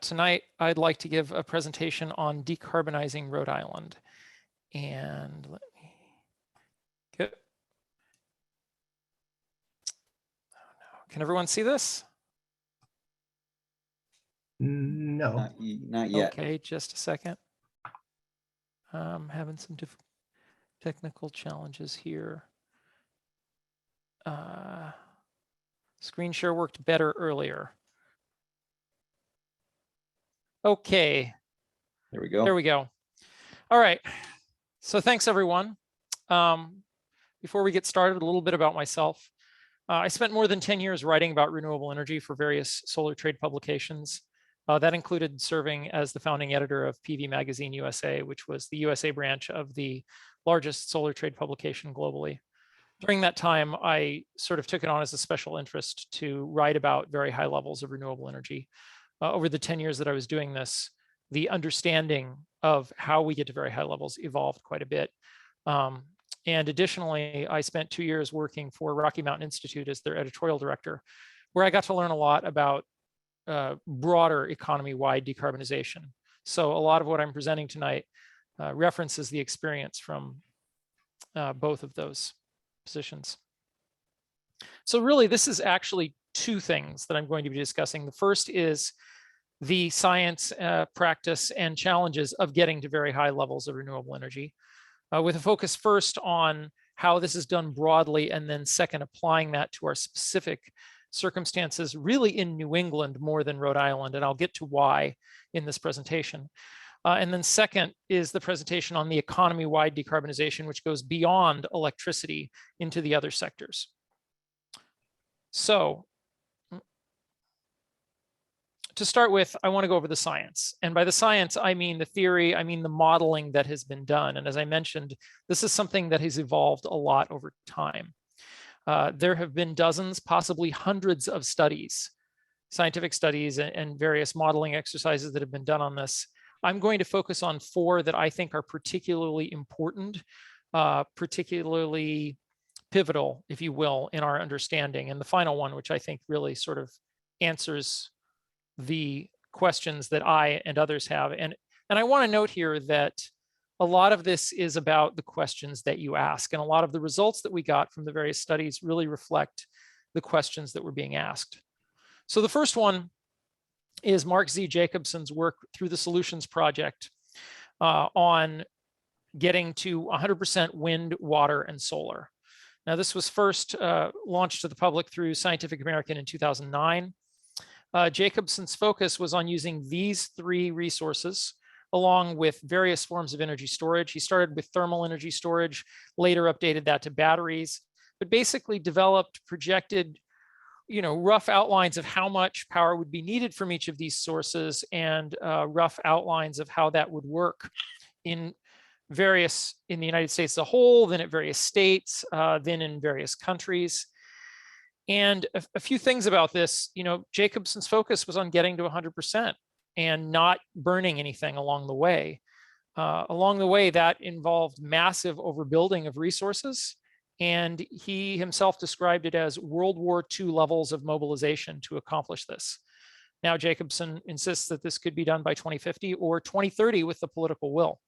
Tonight, I'd like to give a presentation on decarbonizing Rhode Island. And let me get, oh no. Can everyone see this? No. Not yet. Okay, just a second. I'm having some technical challenges here. Screen share worked better earlier. Okay. There we go. There we go. All right. So thanks, everyone. Before we get started, a little bit about myself. I spent more than 10 years writing about renewable energy for various solar trade publications. That included serving as the founding editor of PV Magazine USA, which was the USA branch of the largest solar trade publication globally. During that time, I sort of took it on as a special interest to write about very high levels of renewable energy. Over the 10 years that I was doing this, the understanding of how we get to very high levels evolved quite a bit. And additionally, I spent 2 years working for Rocky Mountain Institute as their editorial director, where I got to learn a lot about broader economy-wide decarbonization. So a lot of what I'm presenting tonight references the experience from both of those positions. So really, this is actually two things that I'm going to be discussing. The first is the science, practice, and challenges of getting to very high levels of renewable energy, with a focus first on how this is done broadly, and then second, applying that to our specific circumstances, really in New England more than Rhode Island, and I'll get to why in this presentation. And then second is the presentation on the economy-wide decarbonization, which goes beyond electricity into the other sectors. So to start with, I want to go over the science. And by the science, I mean the theory, I mean the modeling that has been done. And as I mentioned, this is something that has evolved a lot over time. There have been dozens, possibly hundreds of studies, scientific studies and various modeling exercises that have been done on this. I'm going to focus on 4 that I think are particularly important, particularly pivotal, if you will, in our understanding. And the final one, which I think really sort of answers the questions that I and others have. And I want to note here that a lot of this is about the questions that you ask. And a lot of the results that we got from the various studies really reflect the questions that were being asked. So the first one is Mark Z. Jacobson's work through the Solutions Project on getting to 100% wind, water, and solar. Now, this was first launched to the public through Scientific American in 2009. Jacobson's focus was on using these 3 resources along with various forms of energy storage. He started with thermal energy storage, later updated that to batteries, but basically developed projected rough outlines of how much power would be needed from each of these sources, and rough outlines of how that would work in the United States as a whole, then at various states, then in various countries. And a few things about this, Jacobson's focus was on getting to 100% and not burning anything along the way. Along the way, that involved massive overbuilding of resources. And he himself described it as World War II levels of mobilization to accomplish this. Now, Jacobson insists that this could be done by 2050 or 2030 with the political will.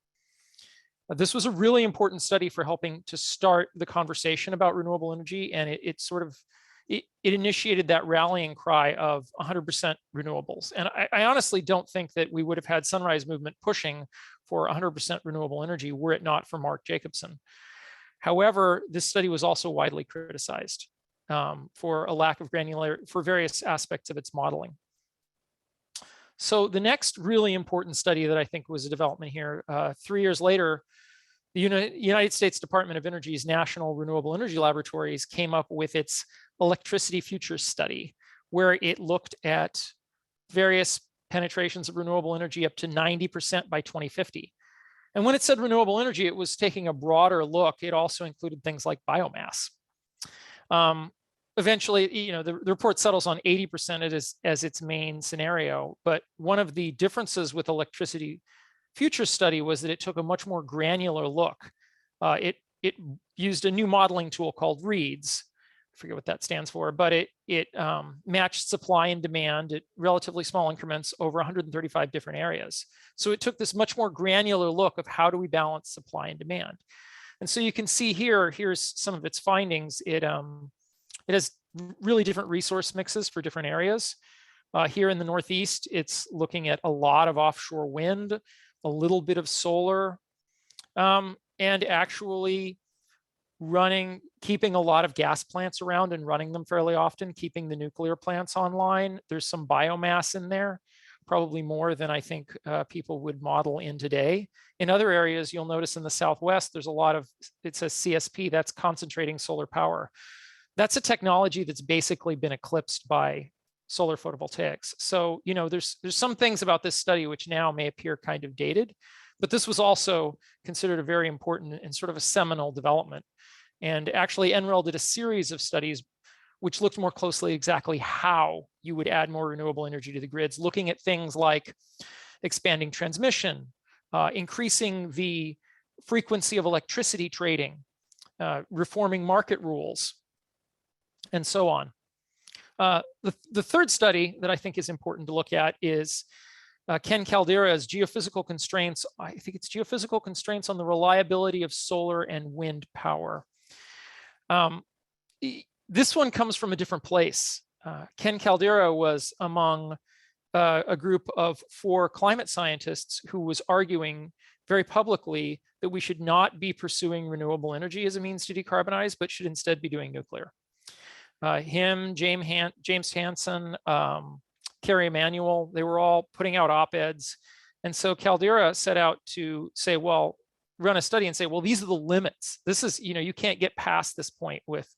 This was a really important study for helping to start the conversation about renewable energy, and it initiated that rallying cry of 100% renewables. And I honestly don't think that we would have had Sunrise Movement pushing for 100% renewable energy were it not for Mark Jacobson. However, this study was also widely criticized for a lack of granularity for various aspects of its modeling. So the next really important study that I think was a development here, 3 years later, the United States Department of Energy's National Renewable Energy Laboratories came up with its Electricity Futures Study, where it looked at various penetrations of renewable energy up to 90% by 2050. And when it said renewable energy, it was taking a broader look. It also included things like biomass. Eventually, the report settles on 80% as its main scenario. But one of the differences with Electricity Futures Study was that it took a much more granular look. It used a new modeling tool called REEDS forget what that stands for, but it matched supply and demand at relatively small increments over 135 different areas. So it took this much more granular look of how do we balance supply and demand. And so you can see here, here's some of its findings. It has really different resource mixes for different areas. Here in the Northeast, it's looking at a lot of offshore wind, a little bit of solar, and actually keeping a lot of gas plants around and running them fairly often, keeping the nuclear plants online. There's some biomass in there, probably more than I think people would model in today. In other areas, you'll notice in the Southwest, there's a lot of, it says CSP, that's concentrating solar power. That's a technology that's basically been eclipsed by solar photovoltaics. So, you know, there's some things about this study which now may appear kind of dated, but this was also considered a very important and sort of a seminal development. And actually, NREL did a series of studies which looked more closely exactly how you would add more renewable energy to the grids, looking at things like expanding transmission, increasing the frequency of electricity trading, reforming market rules, and so on. The third study that I think is important to look at is Ken Caldera's geophysical constraints. I think it's geophysical constraints on the reliability of solar and wind power. This one comes from a different place. Ken Caldera was among a group of 4 climate scientists who was arguing very publicly that we should not be pursuing renewable energy as a means to decarbonize, but should instead be doing nuclear. Him, James Hansen, CARI Emanuel, they were all putting out op-eds. And so Caldera set out to say, well, run a study and say, well, these are the limits. This is, you know, you can't get past this point with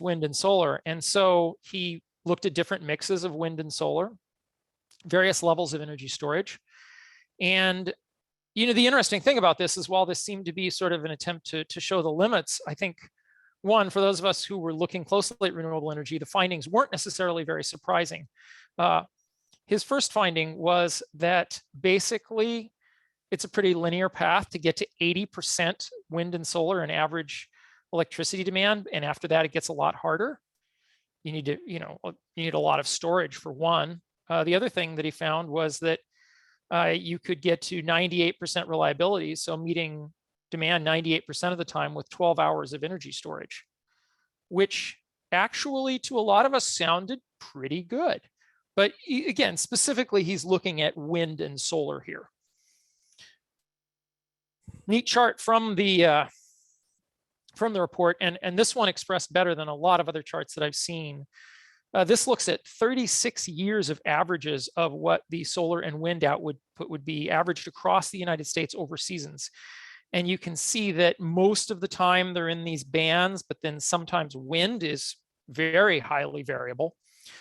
wind and solar. And so he looked at different mixes of wind and solar, various levels of energy storage. And, you know, the interesting thing about this is while this seemed to be sort of an attempt to show the limits, I think, one, for those of us who were looking closely at renewable energy, the findings weren't necessarily very surprising. His first finding was that basically it's a pretty linear path to get to 80% wind and solar in average electricity demand. And after that, it gets a lot harder. You need to, you know, you need a lot of storage for one. The other thing that he found was that you could get to 98% reliability. So meeting demand 98% of the time with 12 hours of energy storage, which actually to a lot of us sounded pretty good. But again, specifically, he's looking at wind and solar here. Neat chart from the report, and this one expressed better than a lot of other charts that I've seen. This looks at 36 years of averages of what the solar and wind output would be averaged across the United States over seasons. And you can see that most of the time they're in these bands, but then sometimes wind is very highly variable,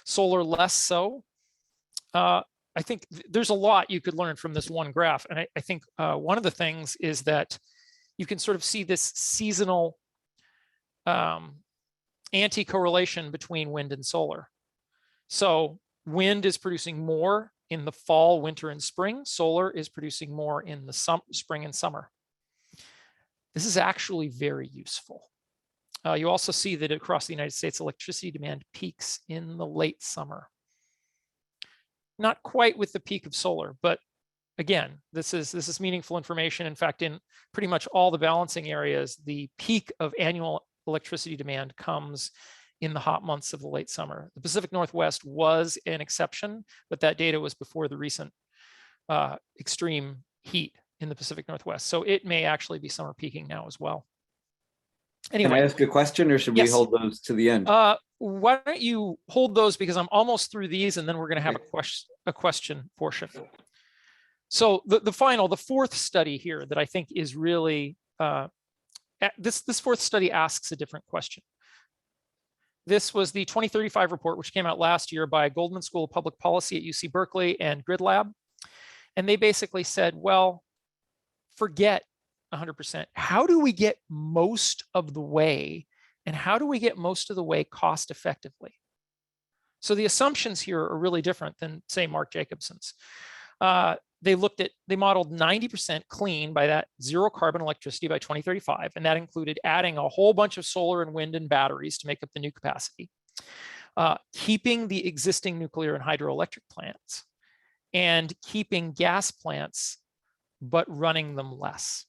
solar less so. I think there's a lot you could learn from this one graph. And I think one of the things is that you can sort of see this seasonal anti-correlation between wind and solar. So wind is producing more in the fall, winter, and spring. Solar is producing more in the spring and summer. This is actually very useful. You also see that across the United States, electricity demand peaks in the late summer. Not quite with the peak of solar, but again, this is meaningful information. In fact, in pretty much all the balancing areas, the peak of annual electricity demand comes in the hot months of the late summer. The Pacific Northwest was an exception, but that data was before the recent extreme heat in the Pacific Northwest. So it may actually be summer peaking now as well. Anyway, can I ask a question, or should we hold those to the end? Why don't you hold those, because I'm almost through these, and then we're going to have a question portion. So the fourth study here that I think is really, this fourth study asks a different question. This was the 2035 report, which came out last year by Goldman School of Public Policy at UC Berkeley and Grid Lab. And they basically said, well, forget 100%. How do we get most of the way, and how do we get most of the way cost effectively? So the assumptions here are really different than, say, Mark Jacobson's. they modeled 90% clean by that zero carbon electricity by 2035. And that included adding a whole bunch of solar and wind and batteries to make up the new capacity, keeping the existing nuclear and hydroelectric plants, and keeping gas plants, but running them less.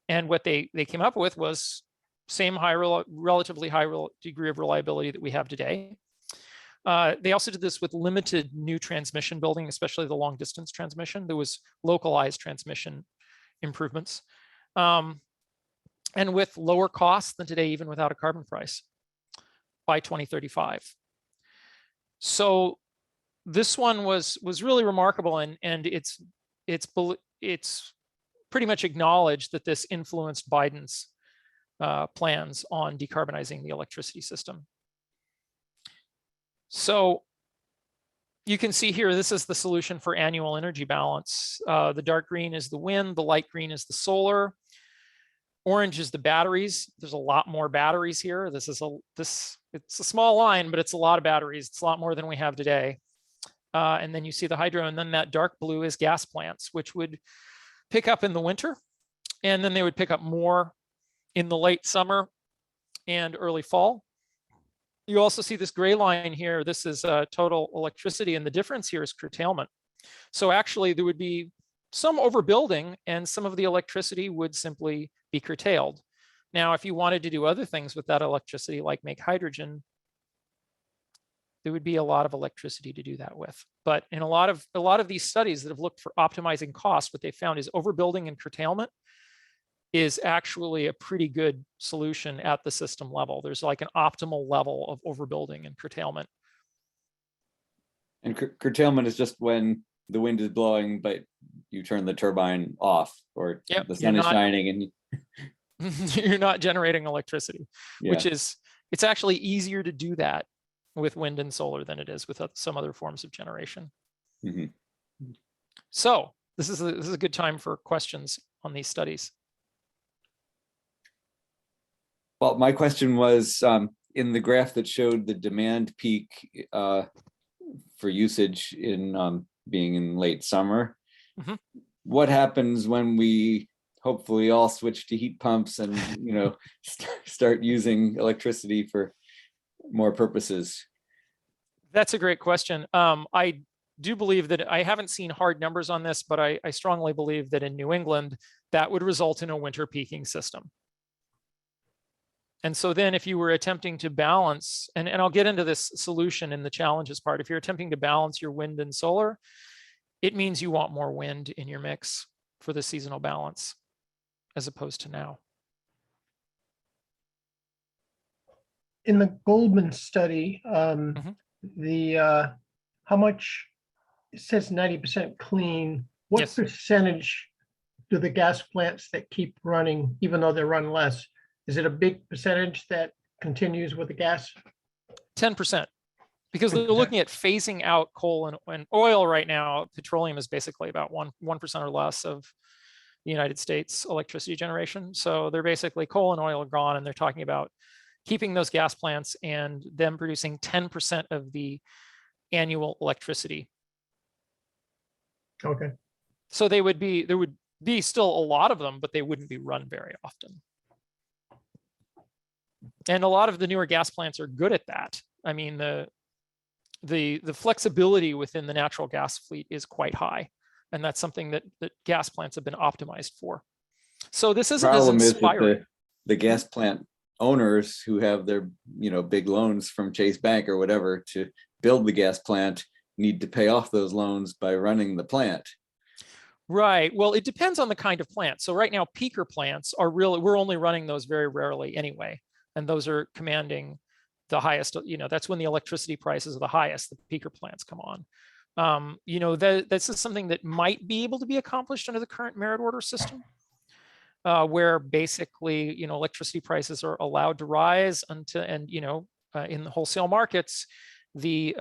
And what they came up with was same relatively high degree of reliability that we have today. They also did this with limited new transmission building, especially the long distance transmission. There was localized transmission improvements, and with lower costs than today, even without a carbon price by 2035. So this one was really remarkable, and it's pretty much acknowledged that this influenced Biden's plans on decarbonizing the electricity system. So you can see here, this is the solution for annual energy balance. The dark green is the wind, the light green is the solar, orange is the batteries. There's a lot more batteries here. It's a small line, but it's a lot of batteries. It's a lot more than we have today. And then you see the hydro, and then that dark blue is gas plants, which would pick up in the winter, and then they would pick up more in the late summer and early fall. You also see this gray line here. This is total electricity, and the difference here is curtailment. So actually there would be some overbuilding, and some of the electricity would simply be curtailed. Now, if you wanted to do other things with that electricity, like make hydrogen, there would be a lot of electricity to do that with. But in a lot of these studies that have looked for optimizing costs, what they found is overbuilding and curtailment is actually a pretty good solution at the system level. There's like an optimal level of overbuilding and curtailment. And curtailment is just when the wind is blowing, but you turn the turbine off, or the sun is shining and you're not generating electricity, which is, it's actually easier to do that with wind and solar than it is with some other forms of generation. Mm-hmm. So this is a good time for questions on these studies. Well, my question was, in the graph that showed the demand peak for usage in being in late summer, what happens when we hopefully all switch to heat pumps and start using electricity for more purposes? That's a great question. I do believe that, I haven't seen hard numbers on this, but I strongly believe that in New England, that would result in a winter peaking system. And so then if you were attempting to balance, and I'll get into this solution in the challenges part, if you're attempting to balance your wind and solar, it means you want more wind in your mix for the seasonal balance, as opposed to now. In the Goldman study, how much, it says 90% clean. What percentage do the gas plants that keep running, even though they run less, is it a big percentage that continues with the gas? 10%, because they're looking at phasing out coal and oil right now. Petroleum is basically about 1% or less of the United States electricity generation. So they're basically, coal and oil are gone, and they're talking about keeping those gas plants and them producing 10% of the annual electricity. Okay. So there would be still a lot of them, but they wouldn't be run very often. And a lot of the newer gas plants are good at that. I mean, the flexibility within the natural gas fleet is quite high, and that's something that gas plants have been optimized for. So this isn't as inspiring. The gas plant owners who have their big loans from Chase Bank or whatever to build the gas plant need to pay off those loans by running the plant. Right. Well, it depends on the kind of plant. So right now, peaker plants are we're only running those very rarely anyway. And those are commanding the highest, that's when the electricity prices are the highest, the peaker plants come on. This is something that might be able to be accomplished under the current merit order system, where basically, electricity prices are allowed to rise in the wholesale markets, the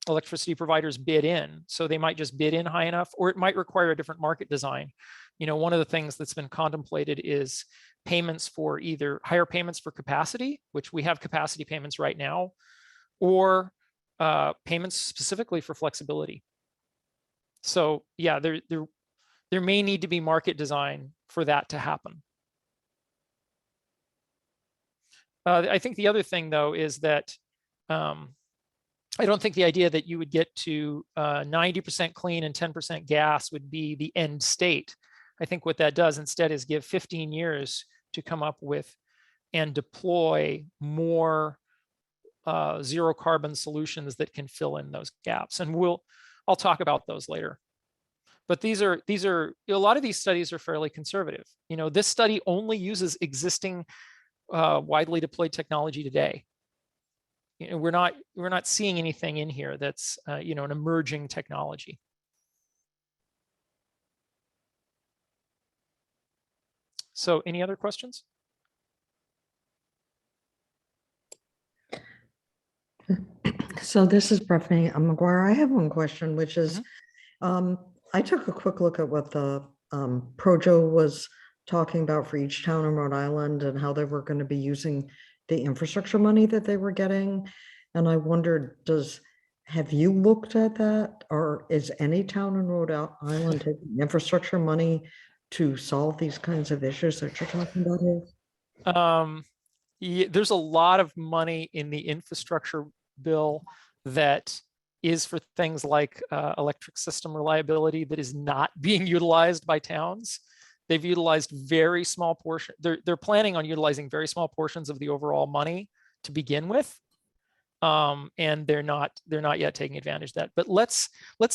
electricity providers bid in. So they might just bid in high enough, or it might require a different market design. One of the things that's been contemplated is payments for either higher payments for capacity, which we have capacity payments right now, or payments specifically for flexibility. So yeah, there may need to be market design for that to happen. I think the other thing, though, is that I don't think the idea that you would get to 90% clean and 10% gas would be the end state. I think what that does instead is give 15 years to come up with and deploy more zero carbon solutions that can fill in those gaps. And I'll talk about those later. But these are a lot of these studies are fairly conservative. You know, this study only uses existing widely deployed technology today. You know, we're not seeing anything in here that's you know, an emerging technology. So any other questions? So this is Bethany McGuire. I have one question, which is, I took a quick look at what the Projo was talking about for each town in Rhode Island and how they were going to be using the infrastructure money that they were getting. And I wondered, have you looked at that, or is any town in Rhode Island taking infrastructure money to solve these kinds of issues that you're talking about here? Yeah, there's a lot of money in the infrastructure bill that is for things like electric system reliability that is not being utilized by towns. They've utilized very small portion. They're planning on utilizing very small portions of the overall money to begin with, and they're not yet taking advantage of that. But let's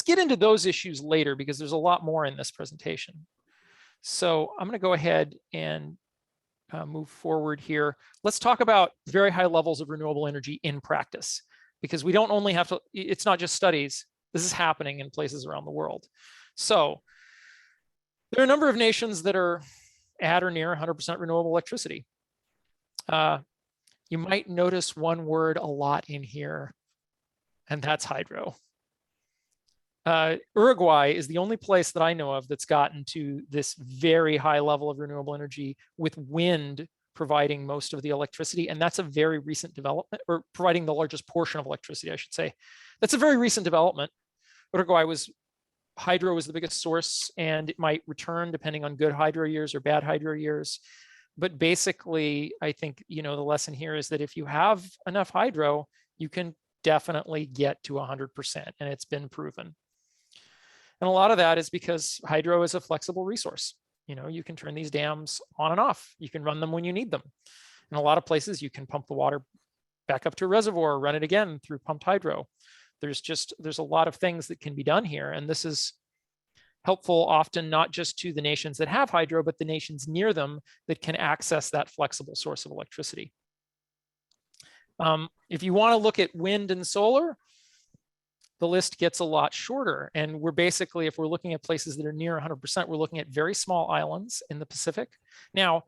get into those issues later, because there's a lot more in this presentation. So I'm going to go ahead and move forward here. Let's talk about very high levels of renewable energy in practice, because we don't only have to, it's not just studies, this is happening in places around the world. So there are a number of nations that are at or near 100% renewable electricity. You might notice one word a lot in here, and that's hydro. Uruguay is the only place that I know of that's gotten to this very high level of renewable energy, with wind providing most of the electricity. And that's a very recent development, or providing the largest portion of electricity, I should say. That's a very recent development. Hydro was the biggest source, and it might return depending on good hydro years or bad hydro years. But basically, I think, you know, the lesson here is that if you have enough hydro, you can definitely get to 100%, and it's been proven. And a lot of that is because hydro is a flexible resource. You know, you can turn these dams on and off. You can run them when you need them. In a lot of places, you can pump the water back up to a reservoir, run it again through pumped hydro. There's a lot of things that can be done here. And this is helpful often not just to the nations that have hydro, but the nations near them that can access that flexible source of electricity. If you want to look at wind and solar, the list gets a lot shorter. And we're basically, if we're looking at places that are near 100%, we're looking at very small islands in the Pacific. Now,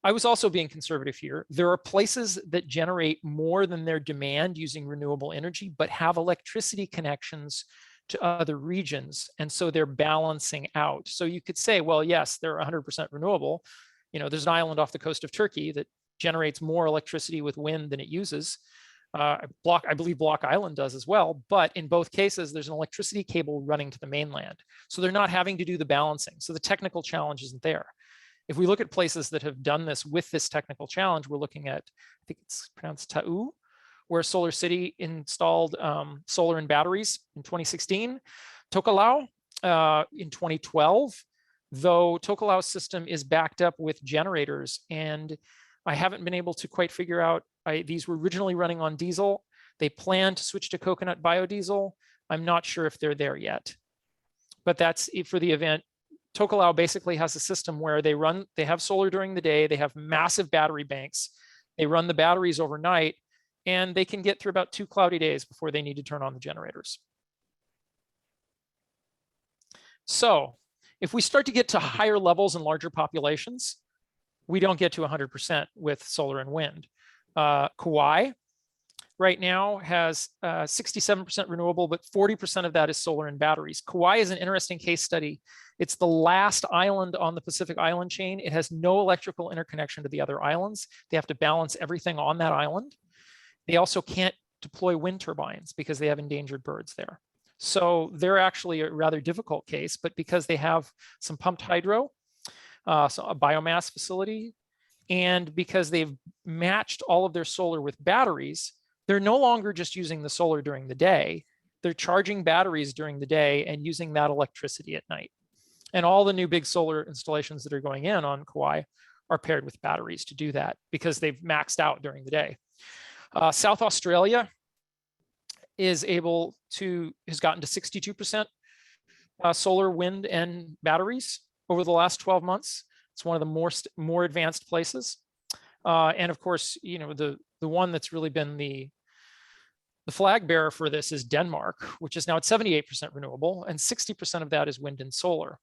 I was also being conservative here. There are places that generate more than their demand using renewable energy, but have electricity connections to other regions. And so they're balancing out. So you could say, well, yes, they're 100% renewable. You know, there's an island off the coast of Turkey that generates more electricity with wind than it uses. I believe Block Island does as well, but in both cases, there's an electricity cable running to the mainland. So they're not having to do the balancing. So the technical challenge isn't there. If we look at places that have done this with this technical challenge, we're looking at, I think it's pronounced Ta'u, where Solar City installed solar and batteries in 2016. Tokelau in 2012, though Tokelau's system is backed up with generators, and I haven't been able to quite figure out, these were originally running on diesel. They plan to switch to coconut biodiesel. I'm not sure if they're there yet, but that's it for the event. Tokelau basically has a system where they have solar during the day, they have massive battery banks, they run the batteries overnight, and they can get through about 2 cloudy days before they need to turn on the generators. So if we start to get to higher levels and larger populations, we don't get to 100% with solar and wind. Kauai right now has 67% renewable, but 40% of that is solar and batteries. Kauai is an interesting case study. It's the last island on the Pacific island chain. It has no electrical interconnection to the other islands. They have to balance everything on that island. They also can't deploy wind turbines because they have endangered birds there. So they're actually a rather difficult case, but because they have some pumped hydro, so a biomass facility, and because they've matched all of their solar with batteries, they're no longer just using the solar during the day. They're charging batteries during the day and using that electricity at night. And all the new big solar installations that are going in on Kauai are paired with batteries to do that because they've maxed out during the day. South Australia has gotten to 62% solar, wind, and batteries over the last 12 months. It's one of the more advanced places. And of course, the one that's really been the flag bearer for this is Denmark, which is now at 78% renewable, and 60% of that is wind and solar.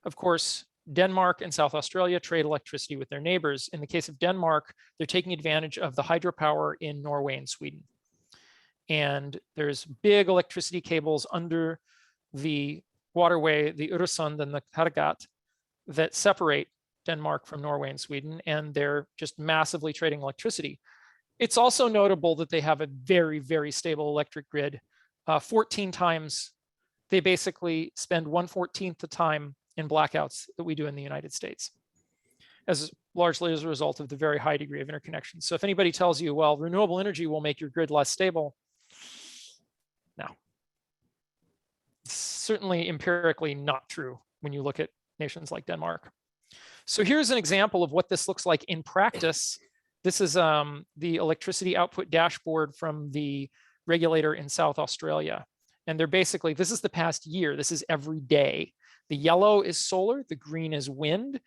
Of course, Denmark and South Australia trade electricity with their neighbors. In the case of Denmark, they're taking advantage of the hydropower in Norway and Sweden. And there's big electricity cables under the waterway, the Øresund and the Kattegat, that separate Denmark from Norway and Sweden, and they're just massively trading electricity. It's also notable that they have a very, very stable electric grid. 14 times, they basically spend 1/14 the time in blackouts that we do in the United States, largely as a result of the very high degree of interconnection. So if anybody tells you, well, renewable energy will make your grid less stable, no. It's certainly empirically not true when you look at nations like Denmark. So here's an example of what this looks like in practice. This is the electricity output dashboard from the regulator in South Australia. And they're basically, this is the past year, this is every day. The yellow is solar, the green is wind,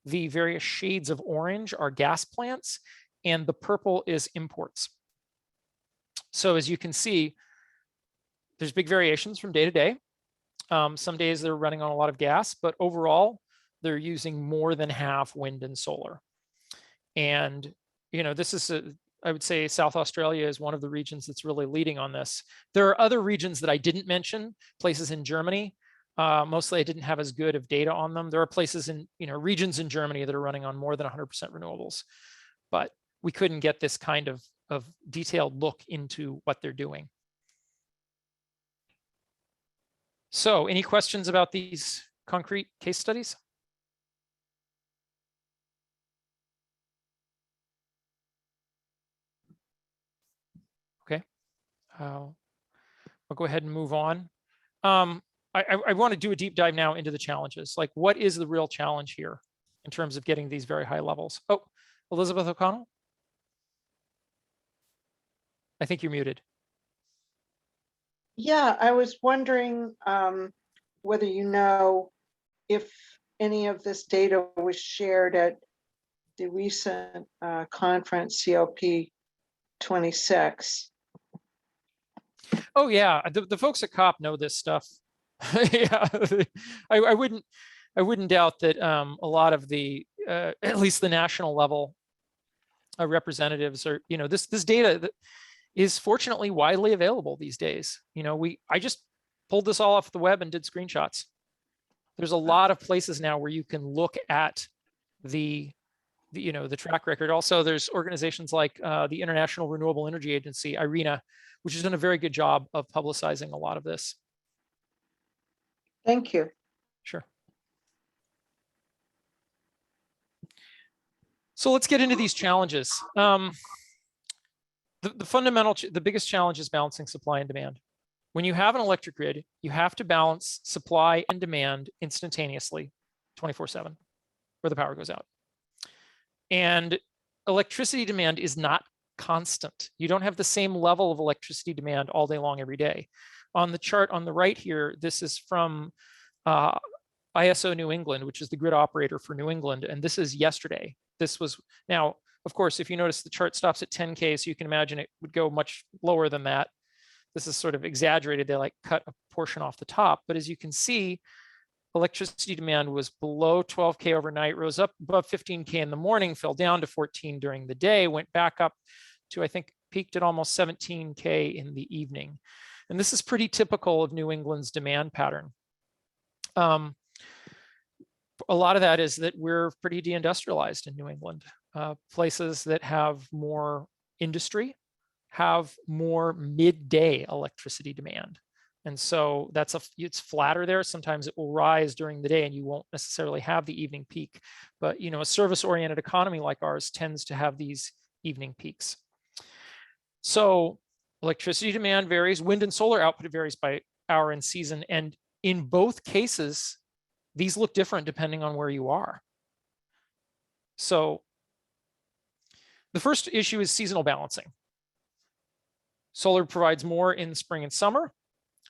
the various shades of orange are gas plants, and the purple is imports. So as you can see, there's big variations from day to day. Some days they're running on a lot of gas, but overall, they're using more than half wind and solar. And, this is, I would say South Australia is one of the regions that's really leading on this. There are other regions that I didn't mention, places in Germany. Mostly I didn't have as good of data on them. There are places in, regions in Germany that are running on more than 100% renewables, but we couldn't get this kind of detailed look into what they're doing. So any questions about these concrete case studies? Okay, I'll go ahead and move on. I want to do a deep dive now into the challenges. Like, what is the real challenge here in terms of getting these very high levels? Oh, Elizabeth O'Connell? I think you're muted. Yeah, I was wondering whether if any of this data was shared at the recent conference, COP26. Oh yeah, the folks at COP know this stuff. Yeah, I wouldn't doubt that a lot of the at least the national level representatives are, this data that is fortunately widely available these days. I just pulled this all off the web and did screenshots. There's a lot of places now where you can look at the track record. Also, there's organizations like the International Renewable Energy Agency, IRENA, which has done a very good job of publicizing a lot of this. Thank you. Sure. So let's get into these challenges. The biggest challenge is balancing supply and demand. When you have an electric grid, you have to balance supply and demand instantaneously, 24/7, where the power goes out. And electricity demand is not constant. You don't have the same level of electricity demand all day long every day. On the chart on the right here, this is from ISO New England, which is the grid operator for New England. And this is yesterday. This was now, of course, if you notice the chart stops at 10K, so you can imagine it would go much lower than that. This is sort of exaggerated. They cut a portion off the top. But as you can see, electricity demand was below 12K overnight, rose up above 15K in the morning, fell down to 14 during the day, went back up to, I think, peaked at almost 17K in the evening. And this is pretty typical of New England's demand pattern. A lot of that is that we're pretty deindustrialized in New England. Places that have more industry have more midday electricity demand. And so it's flatter there. Sometimes it will rise during the day and you won't necessarily have the evening peak. But a service-oriented economy like ours tends to have these evening peaks. So electricity demand varies, wind and solar output varies by hour and season. And in both cases, these look different depending on where you are. So the first issue is seasonal balancing. Solar provides more in spring and summer,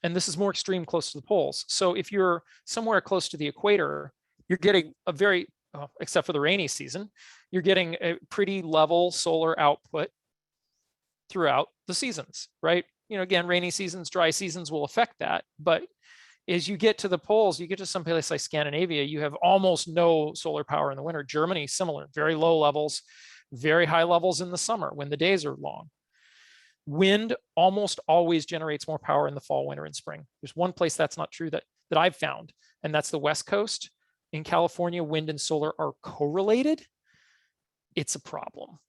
and this is more extreme close to the poles. So if you're somewhere close to the equator, you're getting a very, except for the rainy season, you're getting a pretty level solar output throughout the seasons, right? Again, rainy seasons, dry seasons will affect that. But as you get to the poles, you get to some place like Scandinavia, you have almost no solar power in the winter. Germany, similar, very low levels, very high levels in the summer when the days are long. Wind almost always generates more power in the fall, winter, and spring. There's one place that's not true that I've found, and that's the West Coast. In California, wind and solar are correlated. It's a problem.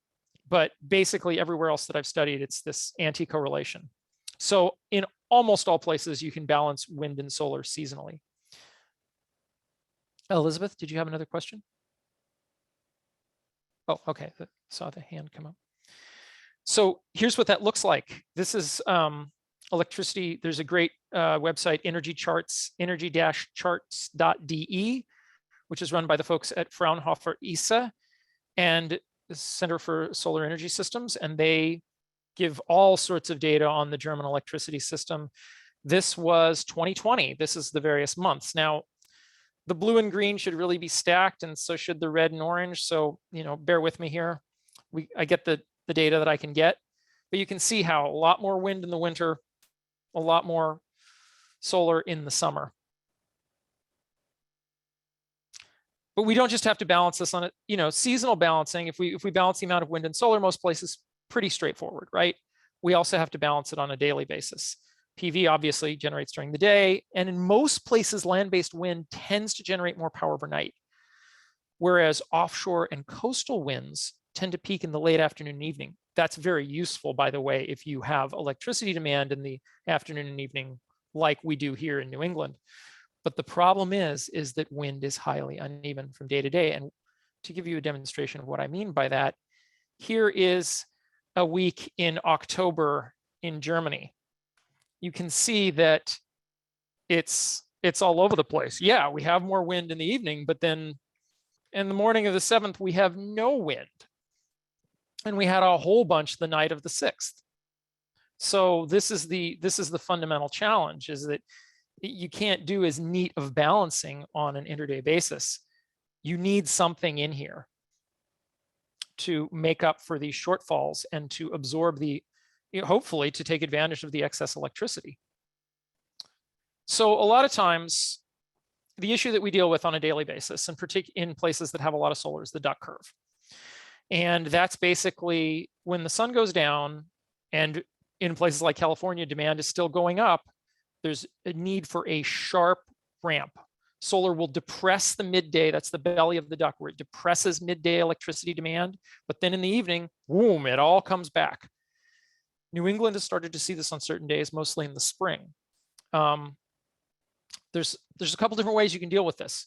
But basically everywhere else that I've studied, it's this anti-correlation. So in almost all places, you can balance wind and solar seasonally. Elizabeth, did you have another question? Oh, okay. Saw the hand come up. So here's what that looks like. This is electricity. There's a great website, energy-charts.de, which is run by the folks at Fraunhofer ISA and the Center for Solar Energy Systems, and they give all sorts of data on the German electricity system. This was 2020. This is the various months. Now, the blue and green should really be stacked, and so should the red and orange. So, bear with me here. I get the data that I can get, but you can see how a lot more wind in the winter, a lot more solar in the summer. But we don't just have to balance this on it, seasonal balancing. If we balance the amount of wind and solar, most places, pretty straightforward, right? We also have to balance it on a daily basis. PV obviously generates during the day, and in most places, land-based wind tends to generate more power overnight, whereas offshore and coastal winds tend to peak in the late afternoon and evening. That's very useful, by the way, if you have electricity demand in the afternoon and evening, like we do here in New England. But the problem is that wind is highly uneven from day to day. And to give you a demonstration of what I mean by that, here is a week in October in Germany. You can see that it's all over the place. Yeah, we have more wind in the evening, but then in the morning of the 7th, we have no wind. And we had a whole bunch the night of the 6th. So this is the fundamental challenge, is that you can't do as neat of balancing on an intraday basis. You need something in here to make up for these shortfalls and to absorb hopefully to take advantage of the excess electricity. So a lot of times, the issue that we deal with on a daily basis, and particularly in places that have a lot of solar, is the duck curve. And that's basically when the sun goes down, and in places like California, demand is still going up, there's a need for a sharp ramp. Solar will depress the midday, that's the belly of the duck, where it depresses midday electricity demand, but then in the evening, boom, it all comes back. New England has started to see this on certain days, mostly in the spring. There's a couple different ways you can deal with this.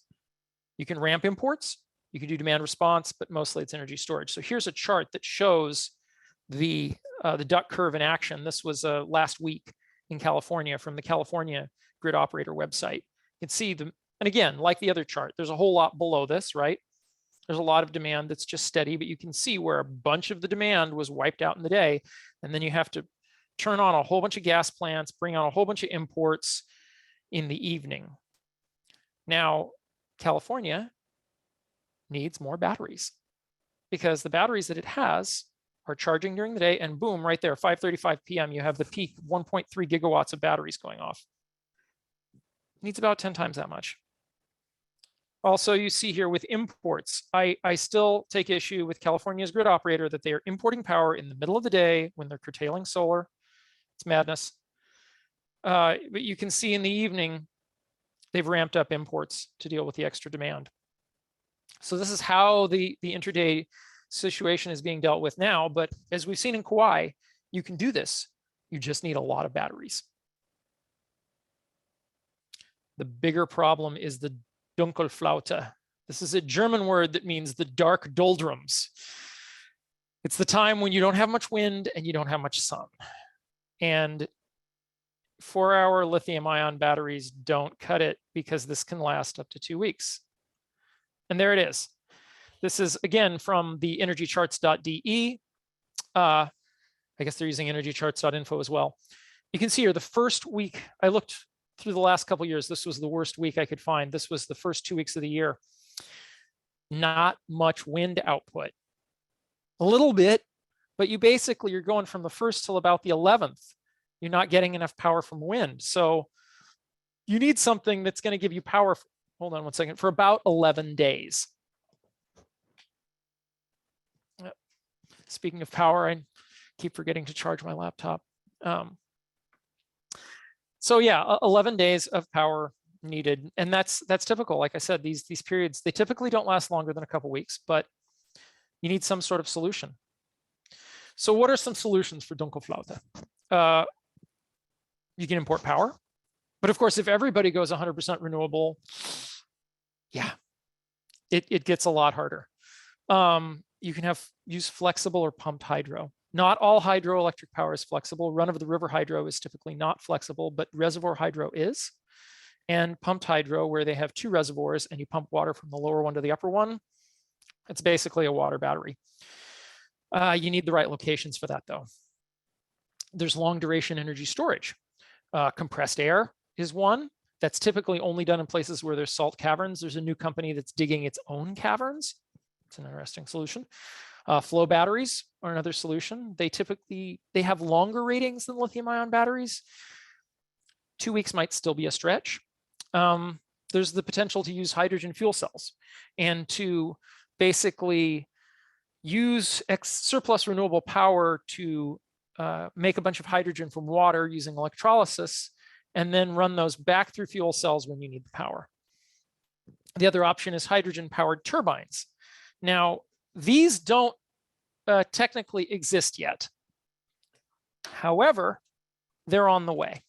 You can ramp imports, you can do demand response, but mostly it's energy storage. So here's a chart that shows the duck curve in action. This was last week in California from the California Grid Operator website. You can see and again, like the other chart, there's a whole lot below this, right? There's a lot of demand that's just steady, but you can see where a bunch of the demand was wiped out in the day. And then you have to turn on a whole bunch of gas plants, bring on a whole bunch of imports in the evening. Now, California needs more batteries because the batteries that it has are charging during the day, and boom, right there, 5:35 p.m., you have the peak 1.3 gigawatts of batteries going off. It needs about 10 times that much. Also, you see here with imports, I still take issue with California's grid operator that they are importing power in the middle of the day when they're curtailing solar. It's madness. But you can see in the evening, they've ramped up imports to deal with the extra demand. So this is how the intraday situation is being dealt with now. But as we've seen in Kauai, you can do this. You just need a lot of batteries. The bigger problem is the Donko Flauta. This is a German word that means the dark doldrums. It's the time when you don't have much wind and you don't have much sun. And 4-hour lithium-ion batteries don't cut it, because this can last up to 2 weeks. And there it is. This is, again, from the energycharts.de. I guess they're using energycharts.info as well. You can see here the first week, I looked through the last couple of years, this was the worst week I could find. This was the first 2 weeks of the year. Not much wind output. A little bit, but you're going from the 1st till about the 11th. You're not getting enough power from wind. So you need something that's going to give you power, hold on one second, for about 11 days. Speaking of power, I keep forgetting to charge my laptop. So yeah, 11 days of power needed. And that's typical. Like I said, these periods, they typically don't last longer than a couple weeks, but you need some sort of solution. So what are some solutions for Donko Flauta? You can import power. But of course, if everybody goes 100% renewable, yeah, it gets a lot harder. You can use flexible or pumped hydro. Not all hydroelectric power is flexible. Run-of-the-river hydro is typically not flexible, but reservoir hydro is. And pumped hydro, where they have 2 reservoirs and you pump water from the lower one to the upper one, it's basically a water battery. You need the right locations for that, though. There's long-duration energy storage. Compressed air is one. That's typically only done in places where there's salt caverns. There's a new company that's digging its own caverns. It's an interesting solution. Flow batteries are another solution. They have longer ratings than lithium-ion batteries. 2 weeks might still be a stretch. There's the potential to use hydrogen fuel cells and to basically use surplus renewable power to make a bunch of hydrogen from water using electrolysis, and then run those back through fuel cells when you need the power. The other option is hydrogen-powered turbines. Now, these don't technically exist yet. However, they're on the way.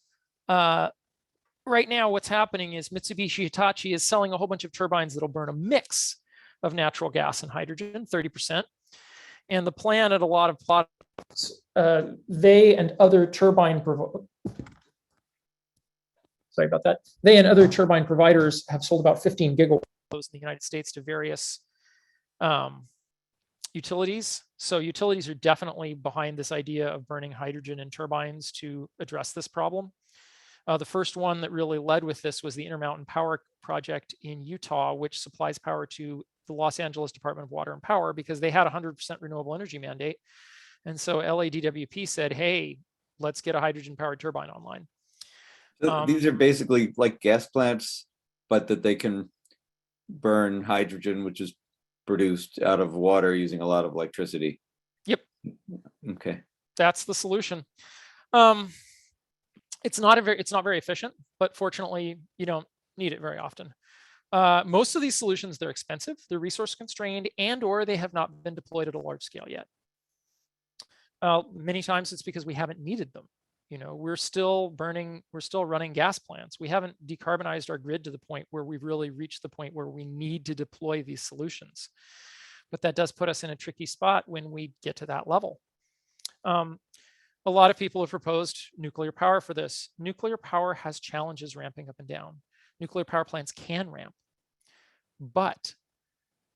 Right now, what's happening is Mitsubishi Hitachi is selling a whole bunch of turbines that'll burn a mix of natural gas and hydrogen, 30%. And the plan at a lot of plots, they and other turbine providers have sold about 15 gigawatts in the United States to various utilities. So utilities are definitely behind this idea of burning hydrogen in turbines to address this problem. The first one that really led with this was the Intermountain Power Project in Utah, which supplies power to the Los Angeles Department of Water and Power, because they had a 100% renewable energy mandate. And so LADWP said, hey, let's get a hydrogen-powered turbine online. So these are basically like gas plants, but that they can burn hydrogen, which is produced out of water using a lot of electricity. Yep. Okay. That's the solution. It's not very efficient, but fortunately, you don't need it very often. Most of these solutions, they're expensive, they're resource constrained, and or they have not been deployed at a large scale yet. Many times it's because we haven't needed them. You know, we're still running gas plants. We haven't decarbonized our grid to the point where we've really reached the point where we need to deploy these solutions. But that does put us in a tricky spot when we get to that level. A lot of people have proposed nuclear power for this. Nuclear power has challenges ramping up and down. Nuclear power plants can ramp, but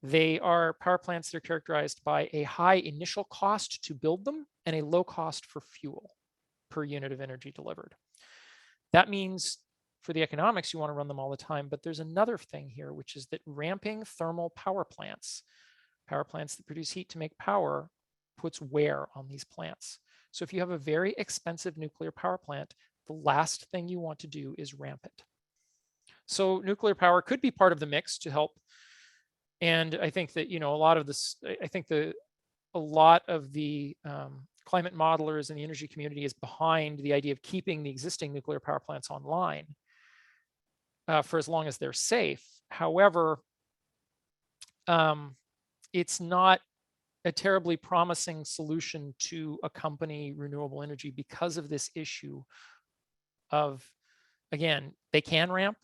they are power plants that are characterized by a high initial cost to build them and a low cost for fuel per unit of energy delivered. That means for the economics, you want to run them all the time, but there's another thing here, which is that ramping thermal power plants that produce heat to make power, puts wear on these plants. So if you have a very expensive nuclear power plant, the last thing you want to do is ramp it. So nuclear power could be part of the mix to help. And I think that, you know, a lot of the climate modelers in the energy community is behind the idea of keeping the existing nuclear power plants online for as long as they're safe. However, it's not a terribly promising solution to accompany renewable energy because of this issue of, again, they can ramp,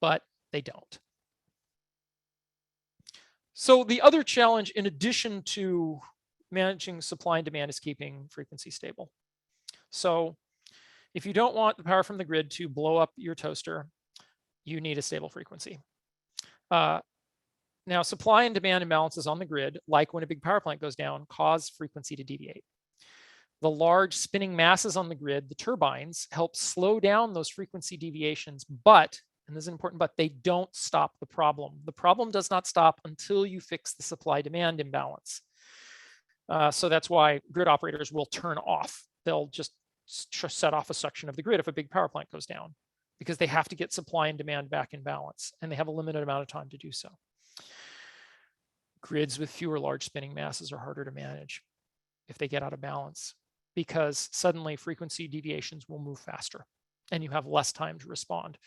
but they don't. So the other challenge, in addition to managing supply and demand, is keeping frequency stable. So if you don't want the power from the grid to blow up your toaster, you need a stable frequency. Now, supply and demand imbalances on the grid, like when a big power plant goes down, cause frequency to deviate. The large spinning masses on the grid, the turbines, help slow down those frequency deviations, but, and this is important, but they don't stop the problem. The problem does not stop until you fix the supply-demand imbalance. So that's why grid operators will turn off. They'll just set off a section of the grid if a big power plant goes down, because they have to get supply and demand back in balance, and they have a limited amount of time to do so. Grids with fewer large spinning masses are harder to manage if they get out of balance, because suddenly frequency deviations will move faster and you have less time to respond.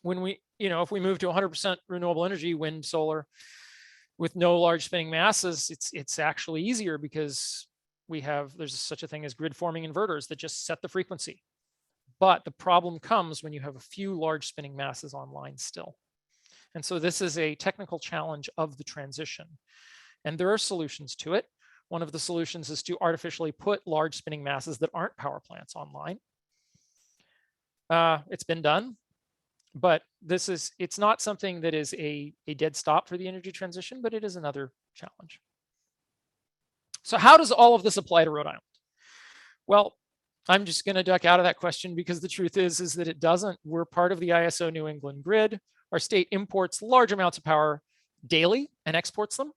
When we, if we move to 100% renewable energy, wind, solar, with no large spinning masses, it's actually easier, because there's such a thing as grid forming inverters that just set the frequency. But the problem comes when you have a few large spinning masses online still. And so this is a technical challenge of the transition. And there are solutions to it. One of the solutions is to artificially put large spinning masses that aren't power plants online. It's been done, but it's not something that is a dead stop for the energy transition, but it is another challenge. So how does all of this apply to Rhode Island? Well, I'm just going to duck out of that question, because the truth is that it doesn't. We're part of the ISO New England grid. Our state imports large amounts of power daily and exports them.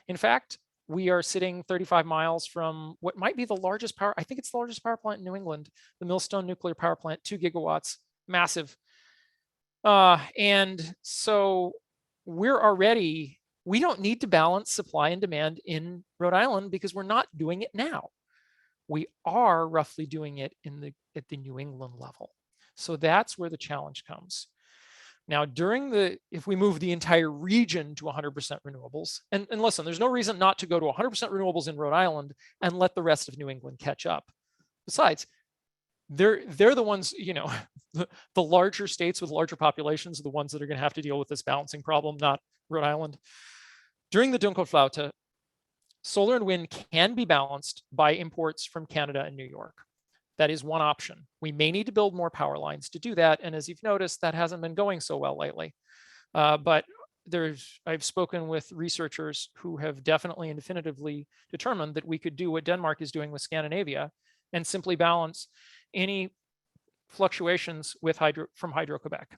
In fact, we are sitting 35 miles from what might be the largest power, I think it's the largest power plant in New England, the Millstone Nuclear Power Plant, 2 gigawatts, massive. And so we don't need to balance supply and demand in Rhode Island, because we're not doing it now. We are roughly doing it at the New England level. So that's where the challenge comes. Now, if we move the entire region to 100% renewables, and listen, there's no reason not to go to 100% renewables in Rhode Island and let the rest of New England catch up. Besides, they're the ones, the larger states with larger populations are the ones that are going to have to deal with this balancing problem, not Rhode Island. During the Donko Flauta, solar and wind can be balanced by imports from Canada and New York. That is one option. We may need to build more power lines to do that. And as you've noticed, that hasn't been going so well lately. But I've spoken with researchers who have definitely and definitively determined that we could do what Denmark is doing with Scandinavia and simply balance any fluctuations from Hydro-Quebec.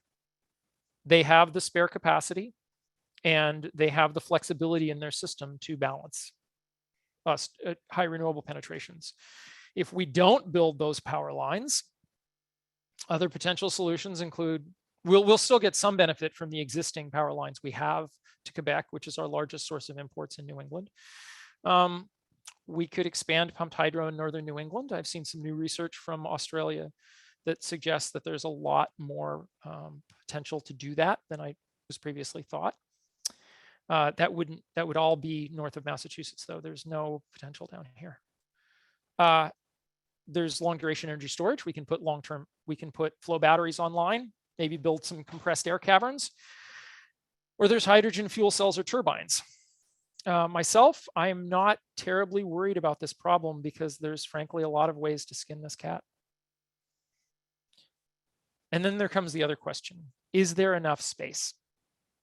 They have the spare capacity and they have the flexibility in their system to balance high renewable penetrations. If we don't build those power lines, other potential solutions include, we'll still get some benefit from the existing power lines we have to Quebec, which is our largest source of imports in New England. We could expand pumped hydro in northern New England. I've seen some new research from Australia that suggests that there's a lot more potential to do that than I was previously thought. That would all be north of Massachusetts, though. There's no potential down here. There's long duration energy storage. We can put flow batteries online, maybe build some compressed air caverns, or there's hydrogen fuel cells or turbines. Myself, I'm not terribly worried about this problem, because there's frankly a lot of ways to skin this cat. And then there comes the other question: is there enough space?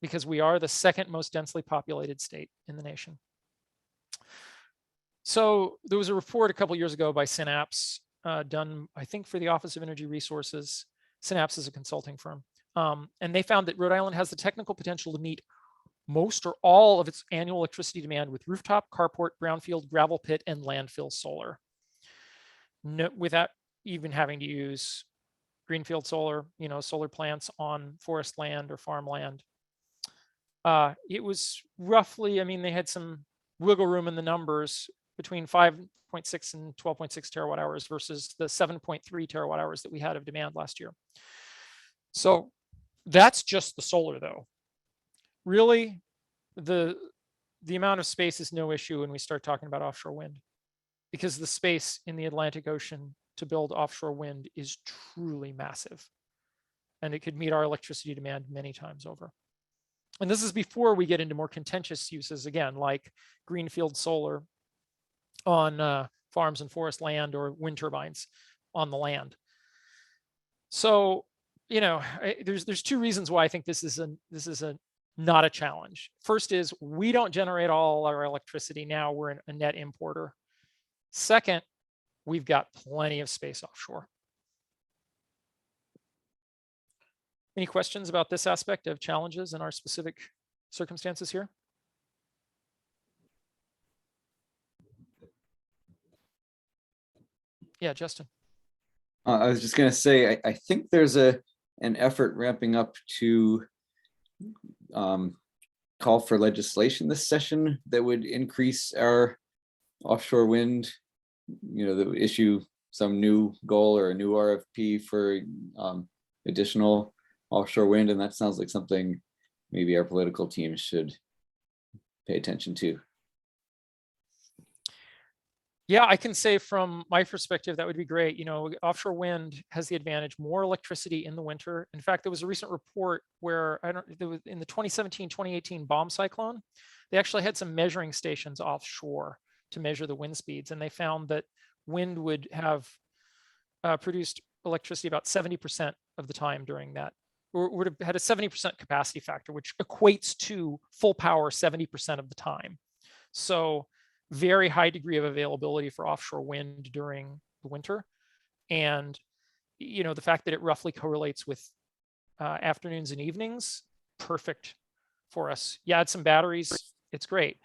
Because we are the second most densely populated state in the nation. So there was a report a couple of years ago by Synapse, done, I think, for the Office of Energy Resources. Synapse is a consulting firm. And they found that Rhode Island has the technical potential to meet most or all of its annual electricity demand with rooftop, carport, brownfield, gravel pit, and landfill solar. Without even having to use greenfield solar, solar plants on forest land or farmland. It was roughly, they had some wiggle room in the numbers, between 5.6 and 12.6 terawatt hours versus the 7.3 terawatt hours that we had of demand last year. So that's just the solar, though. Really, the amount of space is no issue when we start talking about offshore wind, because the space in the Atlantic Ocean to build offshore wind is truly massive. and it could meet our electricity demand many times over. And this is before we get into more contentious uses, again, like greenfield solar on farms and forest land, or wind turbines on the land. So, you know, there's two reasons why I think this is not a challenge. First is we don't generate all our electricity now. We're a net importer. Second, we've got plenty of space offshore. Any questions about this aspect of challenges in our specific circumstances here? Yeah, Justin. I was just going to say, I think there's an effort ramping up to call for legislation this session that would increase our offshore wind, you know, that would issue some new goal or a new RFP for additional offshore wind. And that sounds like something maybe our political team should pay attention to. Yeah, I can say from my perspective, that would be great. You know, offshore wind has the advantage, more electricity in the winter. In fact, there was a recent report where there was in the 2017-2018 bomb cyclone, they actually had some measuring stations offshore to measure the wind speeds. And they found that wind would have produced electricity about 70% of the time during that, or would have had a 70% capacity factor, which equates to full power 70% of the time. So very high degree of availability for offshore wind during the winter. And, you know, the fact that it roughly correlates with afternoons and evenings, perfect for us. You add some batteries, it's great.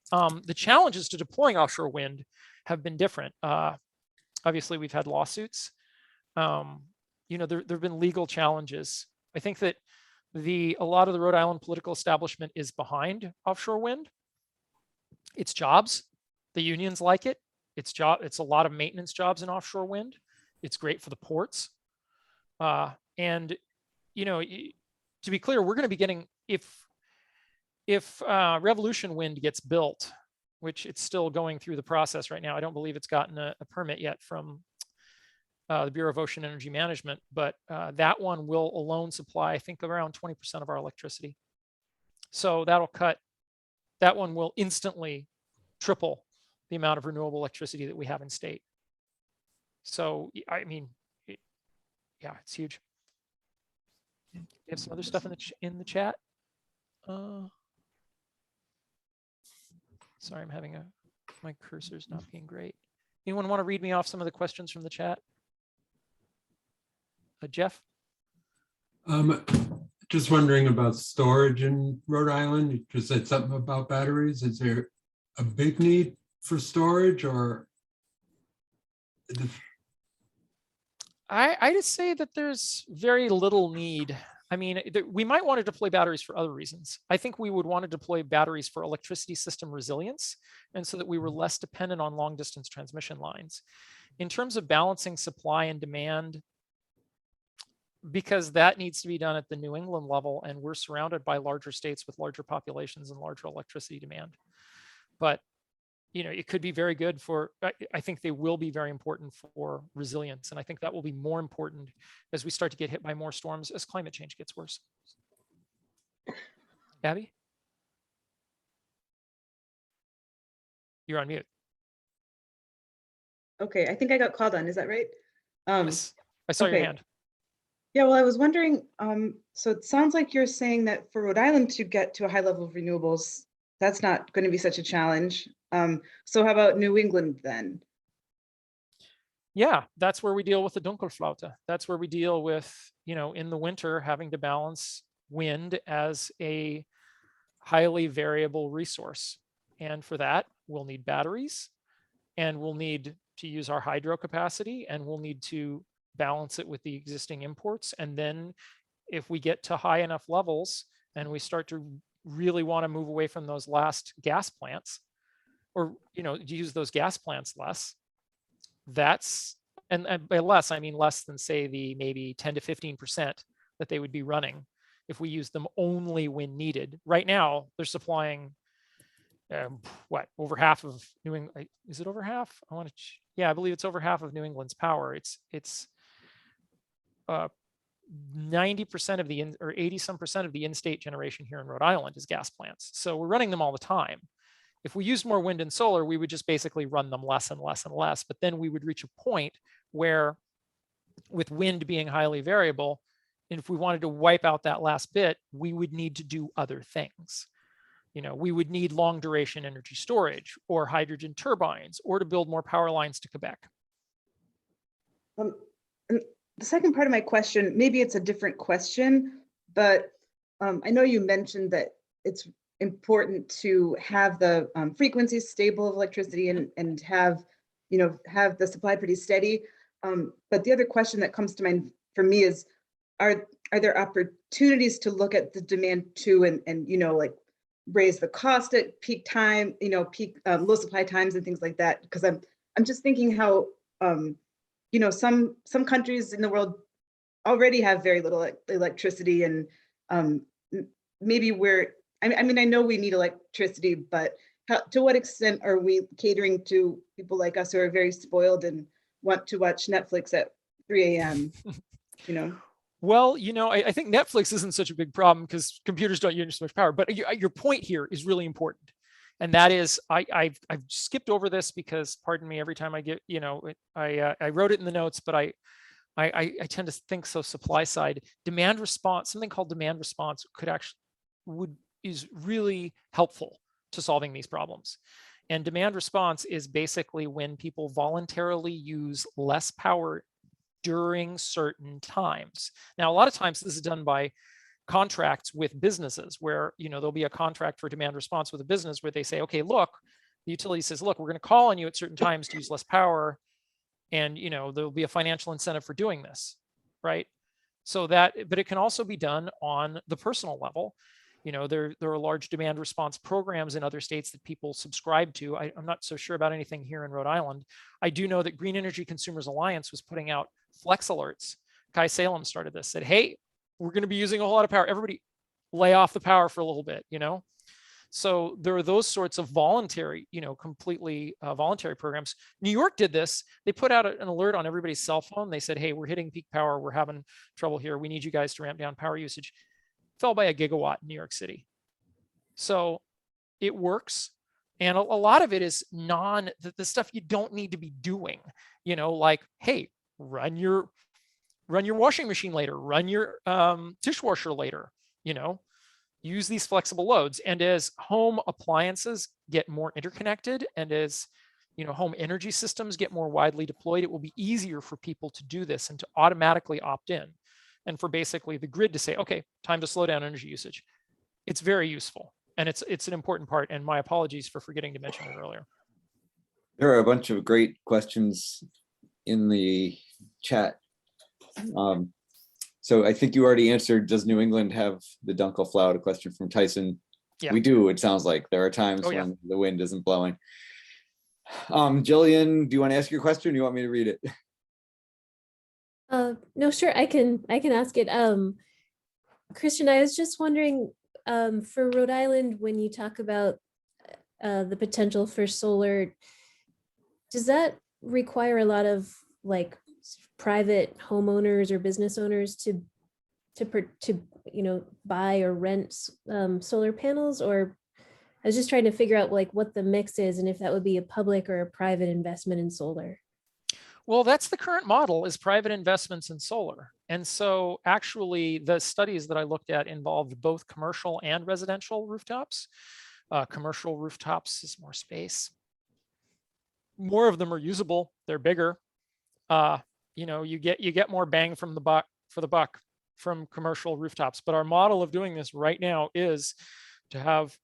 The challenges to deploying offshore wind have been different. Obviously, we've had lawsuits. You know, there have been legal challenges. I think that a lot of the Rhode Island political establishment is behind offshore wind. It's jobs. The unions like it. It's a lot of maintenance jobs in offshore wind. It's great for the ports. And, you know, to be clear, we're going to be getting, if Revolution Wind gets built, which it's still going through the process right now. I don't believe it's gotten a permit yet from the Bureau of Ocean Energy Management, but that one will alone supply, I think, around 20% of our electricity. So that one will instantly triple the amount of renewable electricity that we have in state. So, I mean, yeah, it's huge. We have some other stuff in the chat. Sorry, I'm having my cursor's not being great. Anyone want to read me off some of the questions from the chat? Jeff? Just wondering about storage in Rhode Island. You just said something about batteries. Is there a big need for storage, or? I just say that there's very little need. I mean, we might want to deploy batteries for other reasons. I think we would want to deploy batteries for electricity system resilience, and so that we were less dependent on long distance transmission lines. In terms of balancing supply and demand, because that needs to be done at the New England level, and we're surrounded by larger states with larger populations and larger electricity demand. But, you know, it could be very good for, I think they will be very important for resilience. And I think that will be more important as we start to get hit by more storms as climate change gets worse. Abby? You're on mute. Okay, I think I got called on, is that right? Yes, I saw your hand. Yeah, well, I was wondering, so it sounds like you're saying that for Rhode Island to get to a high level of renewables, that's not going to be such a challenge. So how about New England then? Yeah, that's where we deal with the Donko Flauta. That's where we deal with, you know, in the winter, having to balance wind as a highly variable resource. And for that, we'll need batteries, and we'll need to use our hydro capacity, and we'll need to balance it with the existing imports. And then if we get to high enough levels and we start to really want to move away from those last gas plants, or, you know, use those gas plants less, that's, and by less, I mean less than, say, the maybe 10 to 15% that they would be running if we use them only when needed. Right now, they're supplying what, over half of New England? Is it over half? I want to, yeah, I believe it's over half of New England's power. It's 90% of the or 80 some percent of the in-state generation here in Rhode Island is gas plants. So we're running them all the time. If we used more wind and solar, we would just basically run them less and less and less. But then we would reach a point where, with wind being highly variable, and if we wanted to wipe out that last bit, we would need to do other things. You know, we would need long duration energy storage or hydrogen turbines or to build more power lines to Quebec. And the second part of my question, maybe it's a different question, but I know you mentioned that it's important to have the frequencies stable of electricity and have, you know, have the supply pretty steady. But the other question that comes to mind for me is, are there opportunities to look at the demand too, and you know, like raise the cost at peak time, you know, peak low supply times and things like that? Because I'm just thinking how you know, some countries in the world already have very little electricity, and maybe we're, I mean, I know we need electricity, but to what extent are we catering to people like us who are very spoiled and want to watch Netflix at 3 a.m., you know? Well, you know, I think Netflix isn't such a big problem because computers don't use so much power. But your point here is really important. And that is, I've skipped over this because, pardon me, every time I get, you know, I wrote it in the notes, but I tend to think so supply side. Demand response, something called demand response is really helpful to solving these problems. And demand response is basically when people voluntarily use less power during certain times. Now, a lot of times this is done by contracts with businesses where, you know, there'll be a contract for demand response with a business where they say, okay, look, the utility says, look, we're going to call on you at certain times to use less power. And, you know, there'll be a financial incentive for doing this, right? So that, but it can also be done on the personal level. You know, there are large demand response programs in other states that people subscribe to. I'm not so sure about anything here in Rhode Island. I do know that Green Energy Consumers Alliance was putting out flex alerts. Kai Salem started this, said, hey, we're going to be using a whole lot of power. Everybody lay off the power for a little bit, you know? So there are those sorts of voluntary, you know, completely voluntary programs. New York did this. They put out an alert on everybody's cell phone. They said, hey, we're hitting peak power. We're having trouble here. We need you guys to ramp down power usage. Fell by a gigawatt in New York City. So it works. And a lot of it is the stuff you don't need to be doing, you know, like, hey, run your washing machine later, run your dishwasher later, you know, use these flexible loads. And as home appliances get more interconnected and as, you know, home energy systems get more widely deployed, it will be easier for people to do this and to automatically opt in. And for basically the grid to say, okay, time to slow down energy usage. It's very useful. And it's an important part. And my apologies for forgetting to mention it earlier. There are a bunch of great questions in the chat. So I think you already answered, does New England have the Donko Flauta question from Tyson? Yeah. We do, it sounds like. There are times when the wind isn't blowing. Jillian, do you want to ask your question or do you want me to read it? No, sure. I can ask it. Christian, I was just wondering, for Rhode Island, when you talk about the potential for solar, does that require a lot of like private homeowners or business owners to you know, buy or rent solar panels? Or I was just trying to figure out like what the mix is and if that would be a public or a private investment in solar. Well, that's the current model, is private investments in solar. And so actually the studies that I looked at involved both commercial and residential rooftops. Commercial rooftops is more space. More of them are usable. They're bigger. You know, you get more bang from the buck from commercial rooftops. But our model of doing this right now is to have,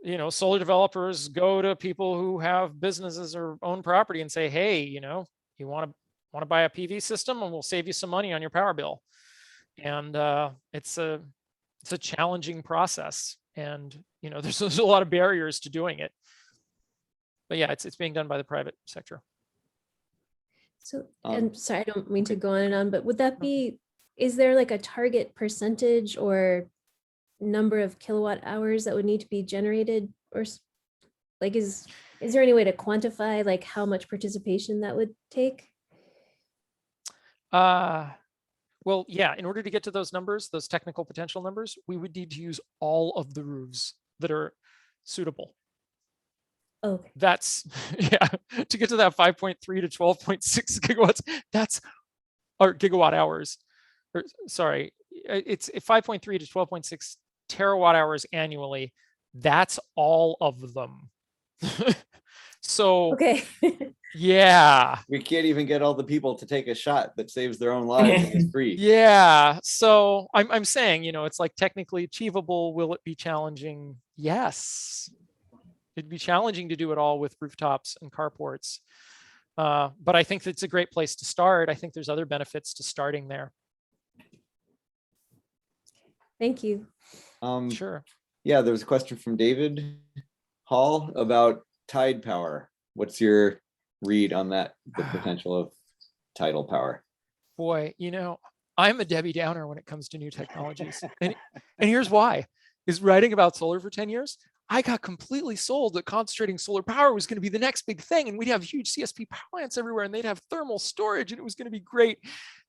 you know, solar developers go to people who have businesses or own property and say, hey, you know, you want to buy a PV system and we'll save you some money on your power bill. And it's a challenging process. And, you know, there's a lot of barriers to doing it. But yeah, it's being done by the private sector. So, and sorry, I don't mean to go on and on, but would that be, is there like a target percentage or number of kilowatt hours that would need to be generated? Or like, is there any way to quantify like how much participation that would take? Well, yeah, in order to get to those numbers, those technical potential numbers, we would need to use all of the roofs that are suitable. Okay. That's, yeah, to get to that 5.3 to 12.6 gigawatts, that's our gigawatt hours. Or, sorry, it's 5.3 to 12.6 terawatt hours annually. That's all of them. So, Okay. yeah. We can't even get all the people to take a shot that saves their own lives and is free. Yeah. So I'm saying, it's like technically achievable. Will it be challenging? Yes. It'd be challenging to do it all with rooftops and carports. But I think it's a great place to start. I think there's other benefits to starting there. Thank you. Sure. Yeah, there was a question from David Hall about tide power. What's your read on that, the potential of tidal power? Boy, I'm a Debbie Downer when it comes to new technologies. And here's why. Is writing about solar for 10 years, I got completely sold that concentrating solar power was going to be the next big thing. And we'd have huge CSP power plants everywhere and they'd have thermal storage and it was going to be great.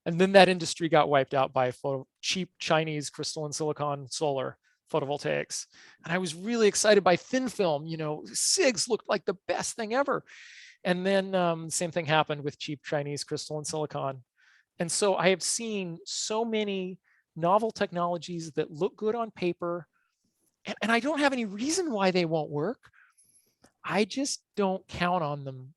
And then that industry got wiped out by cheap Chinese crystalline silicon solar photovoltaics. And I was really excited by thin film, SIGs looked like the best thing ever. And then same thing happened with cheap Chinese crystalline silicon. And so I have seen so many novel technologies that look good on paper, and I don't have any reason why they won't work. I just don't count on them.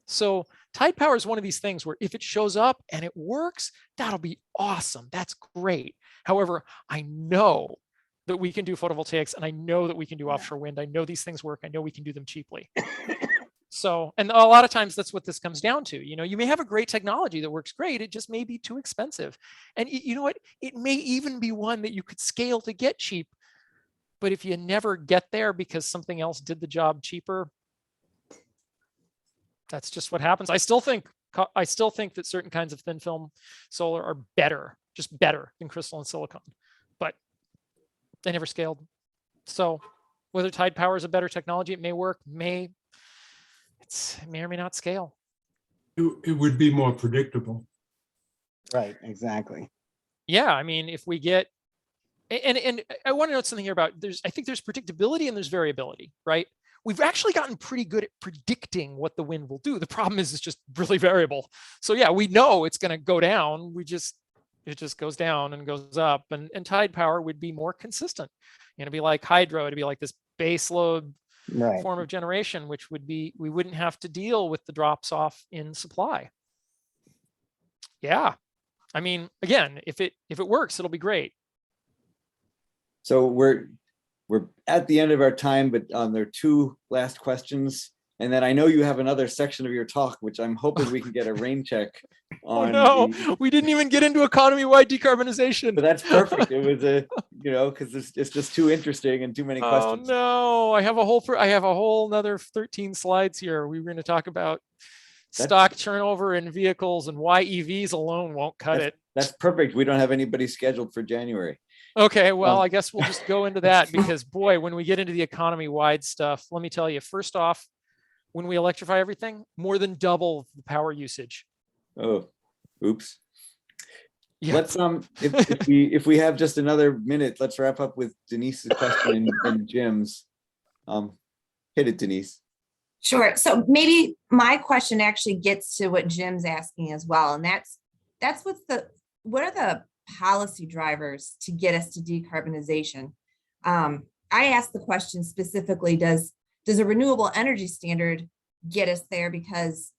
So tide power is one of these things where if it shows up and it works, that'll be awesome. That's great. However, I know that we can do photovoltaics and I know that we can do offshore wind. I know these things work. I know we can do them cheaply. So, and a lot of times that's what this comes down to. You may have a great technology that works great. It just may be too expensive. And you know what? It may even be one that you could scale to get cheap. But if you never get there because something else did the job cheaper, that's just what happens. I still think that certain kinds of thin film solar are better, just better than crystalline silicon, but they never scaled. So whether tide power is a better technology, it may work, it may or may not scale. It would be more predictable. Right, exactly. Yeah, I mean, if we get, and I want to note something here about I think there's predictability and there's variability, right? We've actually gotten pretty good at predicting what the wind will do. The problem is it's just really variable. So yeah, we know it's going to go down. It just goes down and goes up, and tide power would be more consistent. It'd be like hydro. It'd be like this base load form of generation, which would be, we wouldn't have to deal with the drops off in supply. Yeah. I mean, again, if it works, it'll be great. So we're at the end of our time, but there are two last questions. And then I know you have another section of your talk, which I'm hoping we can get a rain check on. Oh no, we didn't even get into economy-wide decarbonization. But that's perfect. It was because it's just too interesting and too many questions. Oh no, I have a whole another 13 slides here. We were going to talk about stock turnover in vehicles and why EVs alone won't cut it. That's perfect. We don't have anybody scheduled for January. Okay, well, I guess we'll just go into that because boy, when we get into the economy-wide stuff, let me tell you, first off, when we electrify everything, more than double the power usage. Oh, oops. Yeah. Let's if we have just another minute, let's wrap up with Denise's question and Jim's. Hit it, Denise. Sure. So maybe my question actually gets to what Jim's asking as well, and that's what are the policy drivers to get us to decarbonization? I asked the question specifically, does a renewable energy standard get us there? Because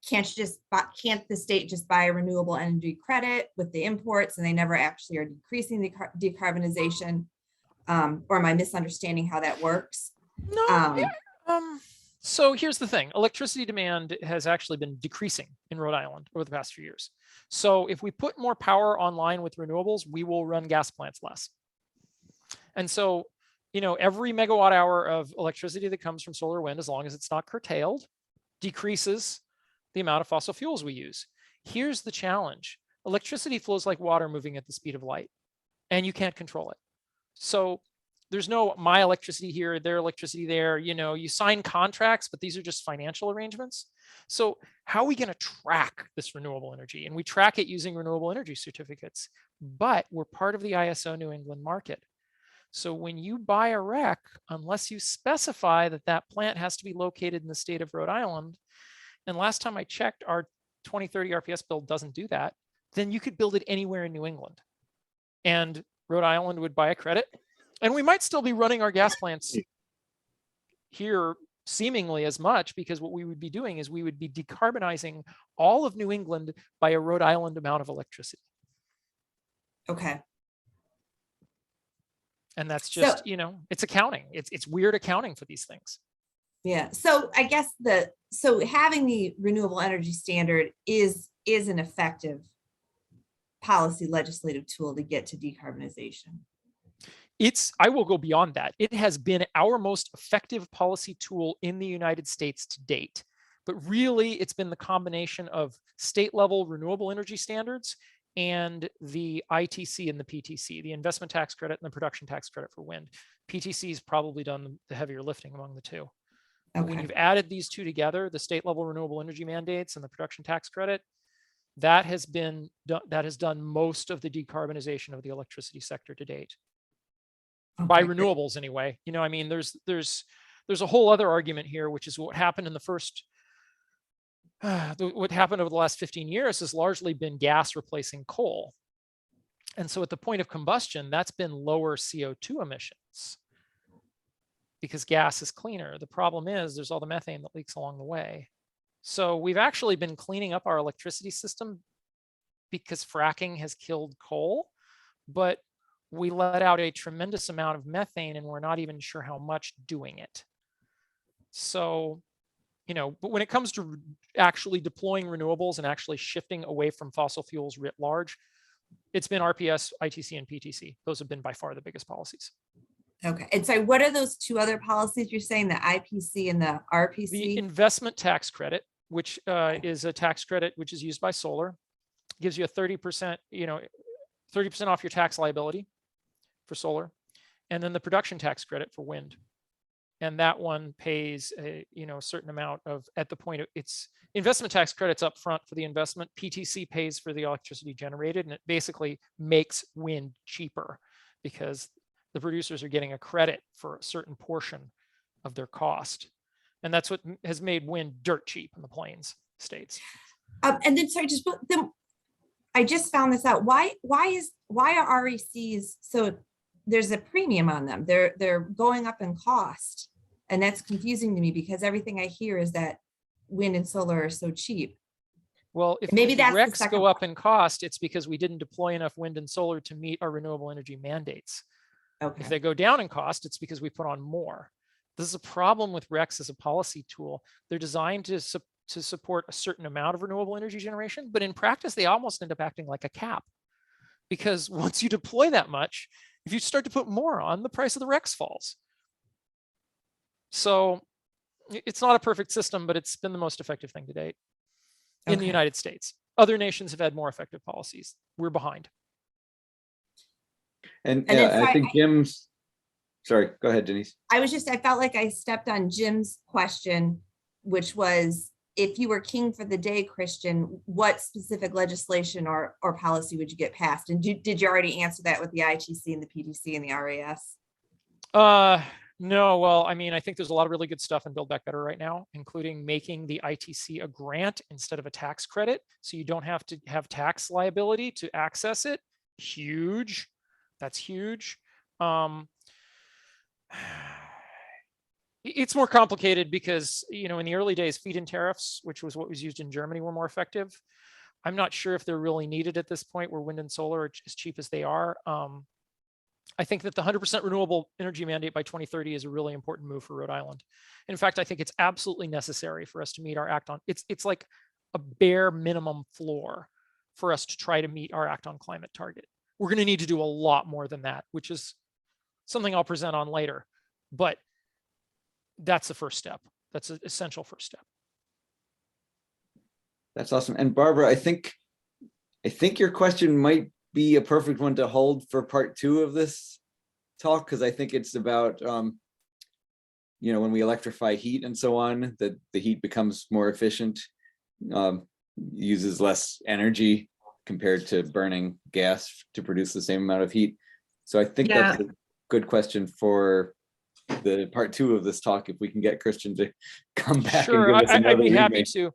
can't the state just buy a renewable energy credit with the imports and they never actually are decreasing the decarbonization? Or am I misunderstanding how that works? No. So here's the thing. Electricity demand has actually been decreasing in Rhode Island over the past few years. So if we put more power online with renewables, we will run gas plants less. And so, every megawatt hour of electricity that comes from solar wind, as long as it's not curtailed, decreases the amount of fossil fuels we use. Here's the challenge. Electricity flows like water moving at the speed of light, and you can't control it. So there's no my electricity here, their electricity there. You know, you sign contracts, but these are just financial arrangements. So how are we going to track this renewable energy? And we track it using renewable energy certificates, but we're part of the ISO New England market. So when you buy a REC, unless you specify that that plant has to be located in the state of Rhode Island, and last time I checked, our 2030 RPS bill doesn't do that, then you could build it anywhere in New England. And Rhode Island would buy a credit. And we might still be running our gas plants here seemingly as much, because what we would be doing is we would be decarbonizing all of New England by a Rhode Island amount of electricity. Okay. And that's just, you know, it's accounting. It's weird accounting for these things. Yeah. So I guess so having the renewable energy standard is an effective policy legislative tool to get to decarbonization. I will go beyond that. It has been our most effective policy tool in the United States to date. But really, it's been the combination of state level renewable energy standards and the ITC and the PTC, the investment tax credit and the production tax credit for wind. PTC has probably done the heavier lifting among the two. Okay. When you've added these two together, the state level renewable energy mandates and the production tax credit, that has done most of the decarbonization of the electricity sector to date. Okay. By renewables anyway. You know, I mean, there's a whole other argument here, which is what happened in the first what happened over the last 15 years has largely been gas replacing coal. And so at the point of combustion, that's been lower CO2 emissions because gas is cleaner. The problem is there's all the methane that leaks along the way. So we've actually been cleaning up our electricity system because fracking has killed coal, but we let out a tremendous amount of methane and we're not even sure how much doing it. So, you know, but when it comes to actually deploying renewables and actually shifting away from fossil fuels writ large, it's been RPS, ITC, and PTC. Those have been by far the biggest policies. Okay. And so what are those two other policies you're saying, the IPC and the RPC? The investment tax credit, which is a tax credit which is used by solar, gives you a 30%, 30% off your tax liability for solar, and then the production tax credit for wind. And that one pays a certain amount of, at the point of its investment tax credits up front for the investment. PTC pays for the electricity generated, and it basically makes wind cheaper because the producers are getting a credit for a certain portion of their cost. And that's what has made wind dirt cheap in the Plains states. And then, sorry, I just found this out. Why are RECs so there's a premium on them? They're going up in cost. And that's confusing to me because everything I hear is that wind and solar are so cheap. Well, if maybe that's RECs go up in cost, it's because we didn't deploy enough wind and solar to meet our renewable energy mandates. Okay. If they go down in cost, it's because we put on more. This is a problem with RECs as a policy tool. They're designed to support a certain amount of renewable energy generation, but in practice, they almost end up acting like a cap. Because once you deploy that much, if you start to put more on, the price of the RECs falls. So it's not a perfect system, but it's been the most effective thing to date in the United States. Other nations have had more effective policies. We're behind. And yeah, I think Jim's, sorry, go ahead, Denise. I felt like I stepped on Jim's question, which was, if you were king for the day, Christian, what specific legislation or policy would you get passed? And did you already answer that with the ITC and the PTC and the RAS? No, well, I mean, I think there's a lot of really good stuff in Build Back Better right now, including making the ITC a grant instead of a tax credit. So you don't have to have tax liability to access it. Huge. That's huge. It's more complicated because, in the early days, feed-in tariffs, which was what was used in Germany, were more effective. I'm not sure if they're really needed at this point where wind and solar are as cheap as they are. I think that the 100% renewable energy mandate by 2030 is a really important move for Rhode Island. In fact, I think it's absolutely necessary for us to meet our Act on. It's like a bare minimum floor for us to try to meet our Act on Climate target. We're going to need to do a lot more than that, which is something I'll present on later. But that's the first step. That's an essential first step. That's awesome. And Barbara, I think your question might be a perfect one to hold for part 2 of this talk because I think it's about, when we electrify heat and so on, that the heat becomes more efficient, uses less energy compared to burning gas to produce the same amount of heat. So I think that's a good question for the part 2 of this talk, if we can get Christian to come back and give us another I'd be happy remake. to.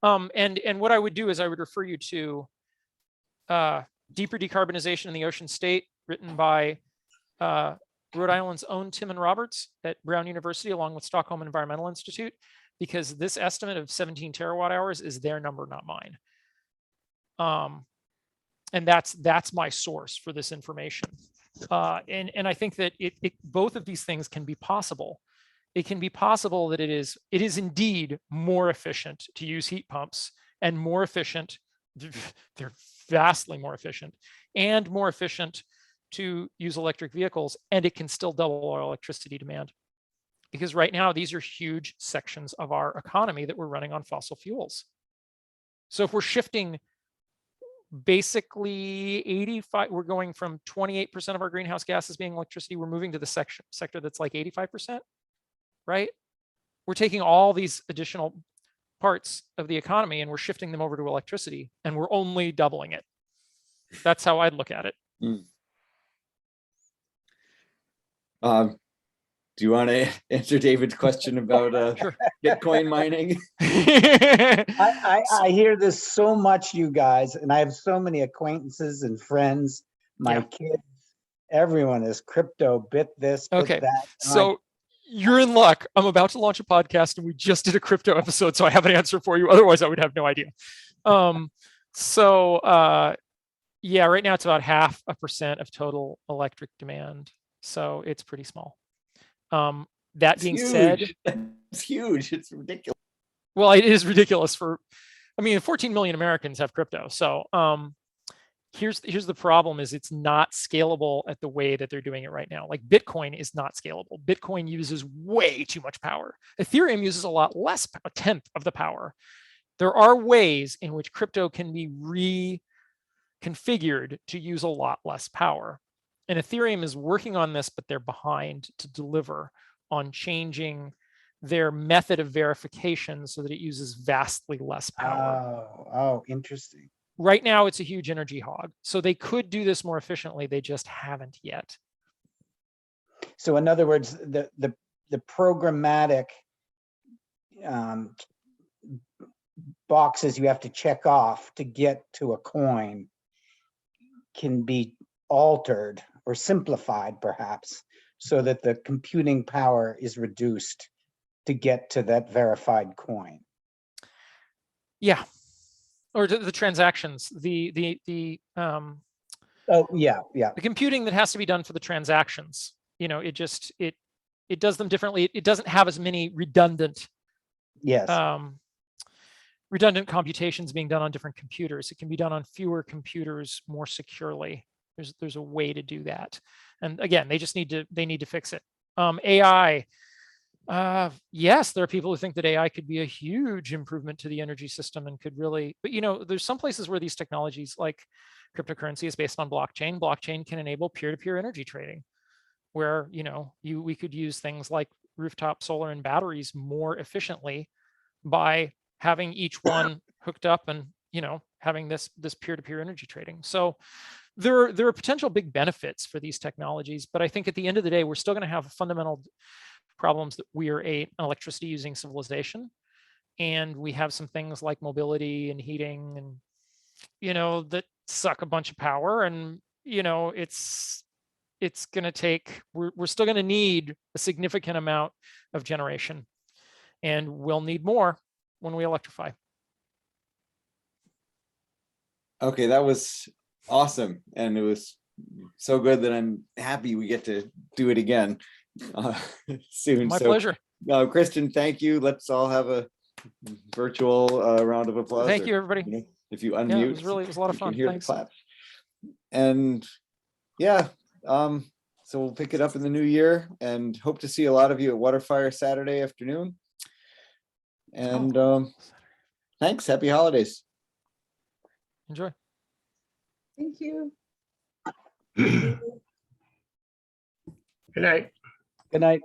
And what I would do is I would refer you to Deeper Decarbonization in the Ocean State, written by Rhode Island's own Tim and Roberts at Brown University, along with Stockholm Environmental Institute, because this estimate of 17 terawatt hours is their number, not mine. And that's my source for this information. And I think that both of these things can be possible. It can be possible that it is indeed more efficient to use heat pumps, and more efficient, they're vastly more efficient, and more efficient to use electric vehicles, and it can still double our electricity demand. Because right now, these are huge sections of our economy that we're running on fossil fuels. So if we're shifting basically 85, we're going from 28% of our greenhouse gases being electricity, we're moving to the sector that's like 85%, right? We're taking all these additional parts of the economy and we're shifting them over to electricity, and we're only doubling it. That's how I'd look at it. Do you want to answer David's question about Sure. Bitcoin mining? I hear this so much, you guys, and I have so many acquaintances and friends, my kids, everyone is crypto, bit this, bit Okay, that. so you're in luck. I'm about to launch a podcast and we just did a crypto episode, so I have an answer for you. Otherwise, I would have no idea. Yeah, right now it's about 0.5% of total electric demand. So it's pretty small. That being said, it's huge. It's ridiculous. Well, it is ridiculous 14 million Americans have crypto. So here's the problem: is it's not scalable at the way that they're doing it right now. Like Bitcoin is not scalable. Bitcoin uses way too much power. Ethereum uses a lot less, a tenth of the power. There are ways in which crypto can be reconfigured to use a lot less power. And Ethereum is working on this, but they're behind to deliver on changing their method of verification so that it uses vastly less power. Oh, interesting. Right now, it's a huge energy hog. So they could do this more efficiently. They just haven't yet. So in other words, the programmatic boxes you have to check off to get to a coin can be altered or simplified, perhaps, so that the computing power is reduced to get to that verified coin. Yeah, or the transactions, the computing that has to be done for the transactions. It does them differently. It doesn't have as many redundant computations being done on different computers. It can be done on fewer computers more securely. There's a way to do that. And again, they need to fix it. AI, yes, there are people who think that AI could be a huge improvement to the energy system and could really, but there's some places where these technologies, like cryptocurrency, is based on blockchain. Blockchain can enable peer-to-peer energy trading, where we could use things like rooftop solar and batteries more efficiently by having each one hooked up and having this peer-to-peer energy trading. So there are potential big benefits for these technologies, but I think at the end of the day, we're still going to have fundamental problems that we are an electricity using civilization, and we have some things like mobility and heating and that suck a bunch of power, and it's going to take, we're still going to need a significant amount of generation, and we'll need more when we electrify. Okay, that was awesome, and it was so good that I'm happy we get to do it again soon. My pleasure. Christian, thank you. Let's all have a virtual round of applause. Thank you, everybody. If you unmute, it was a lot of fun. Hear Thanks. the clap. And so we'll pick it up in the new year, and hope to see a lot of you at Waterfire Saturday afternoon. And thanks. Happy holidays. Enjoy. Thank you. Good night. Good night.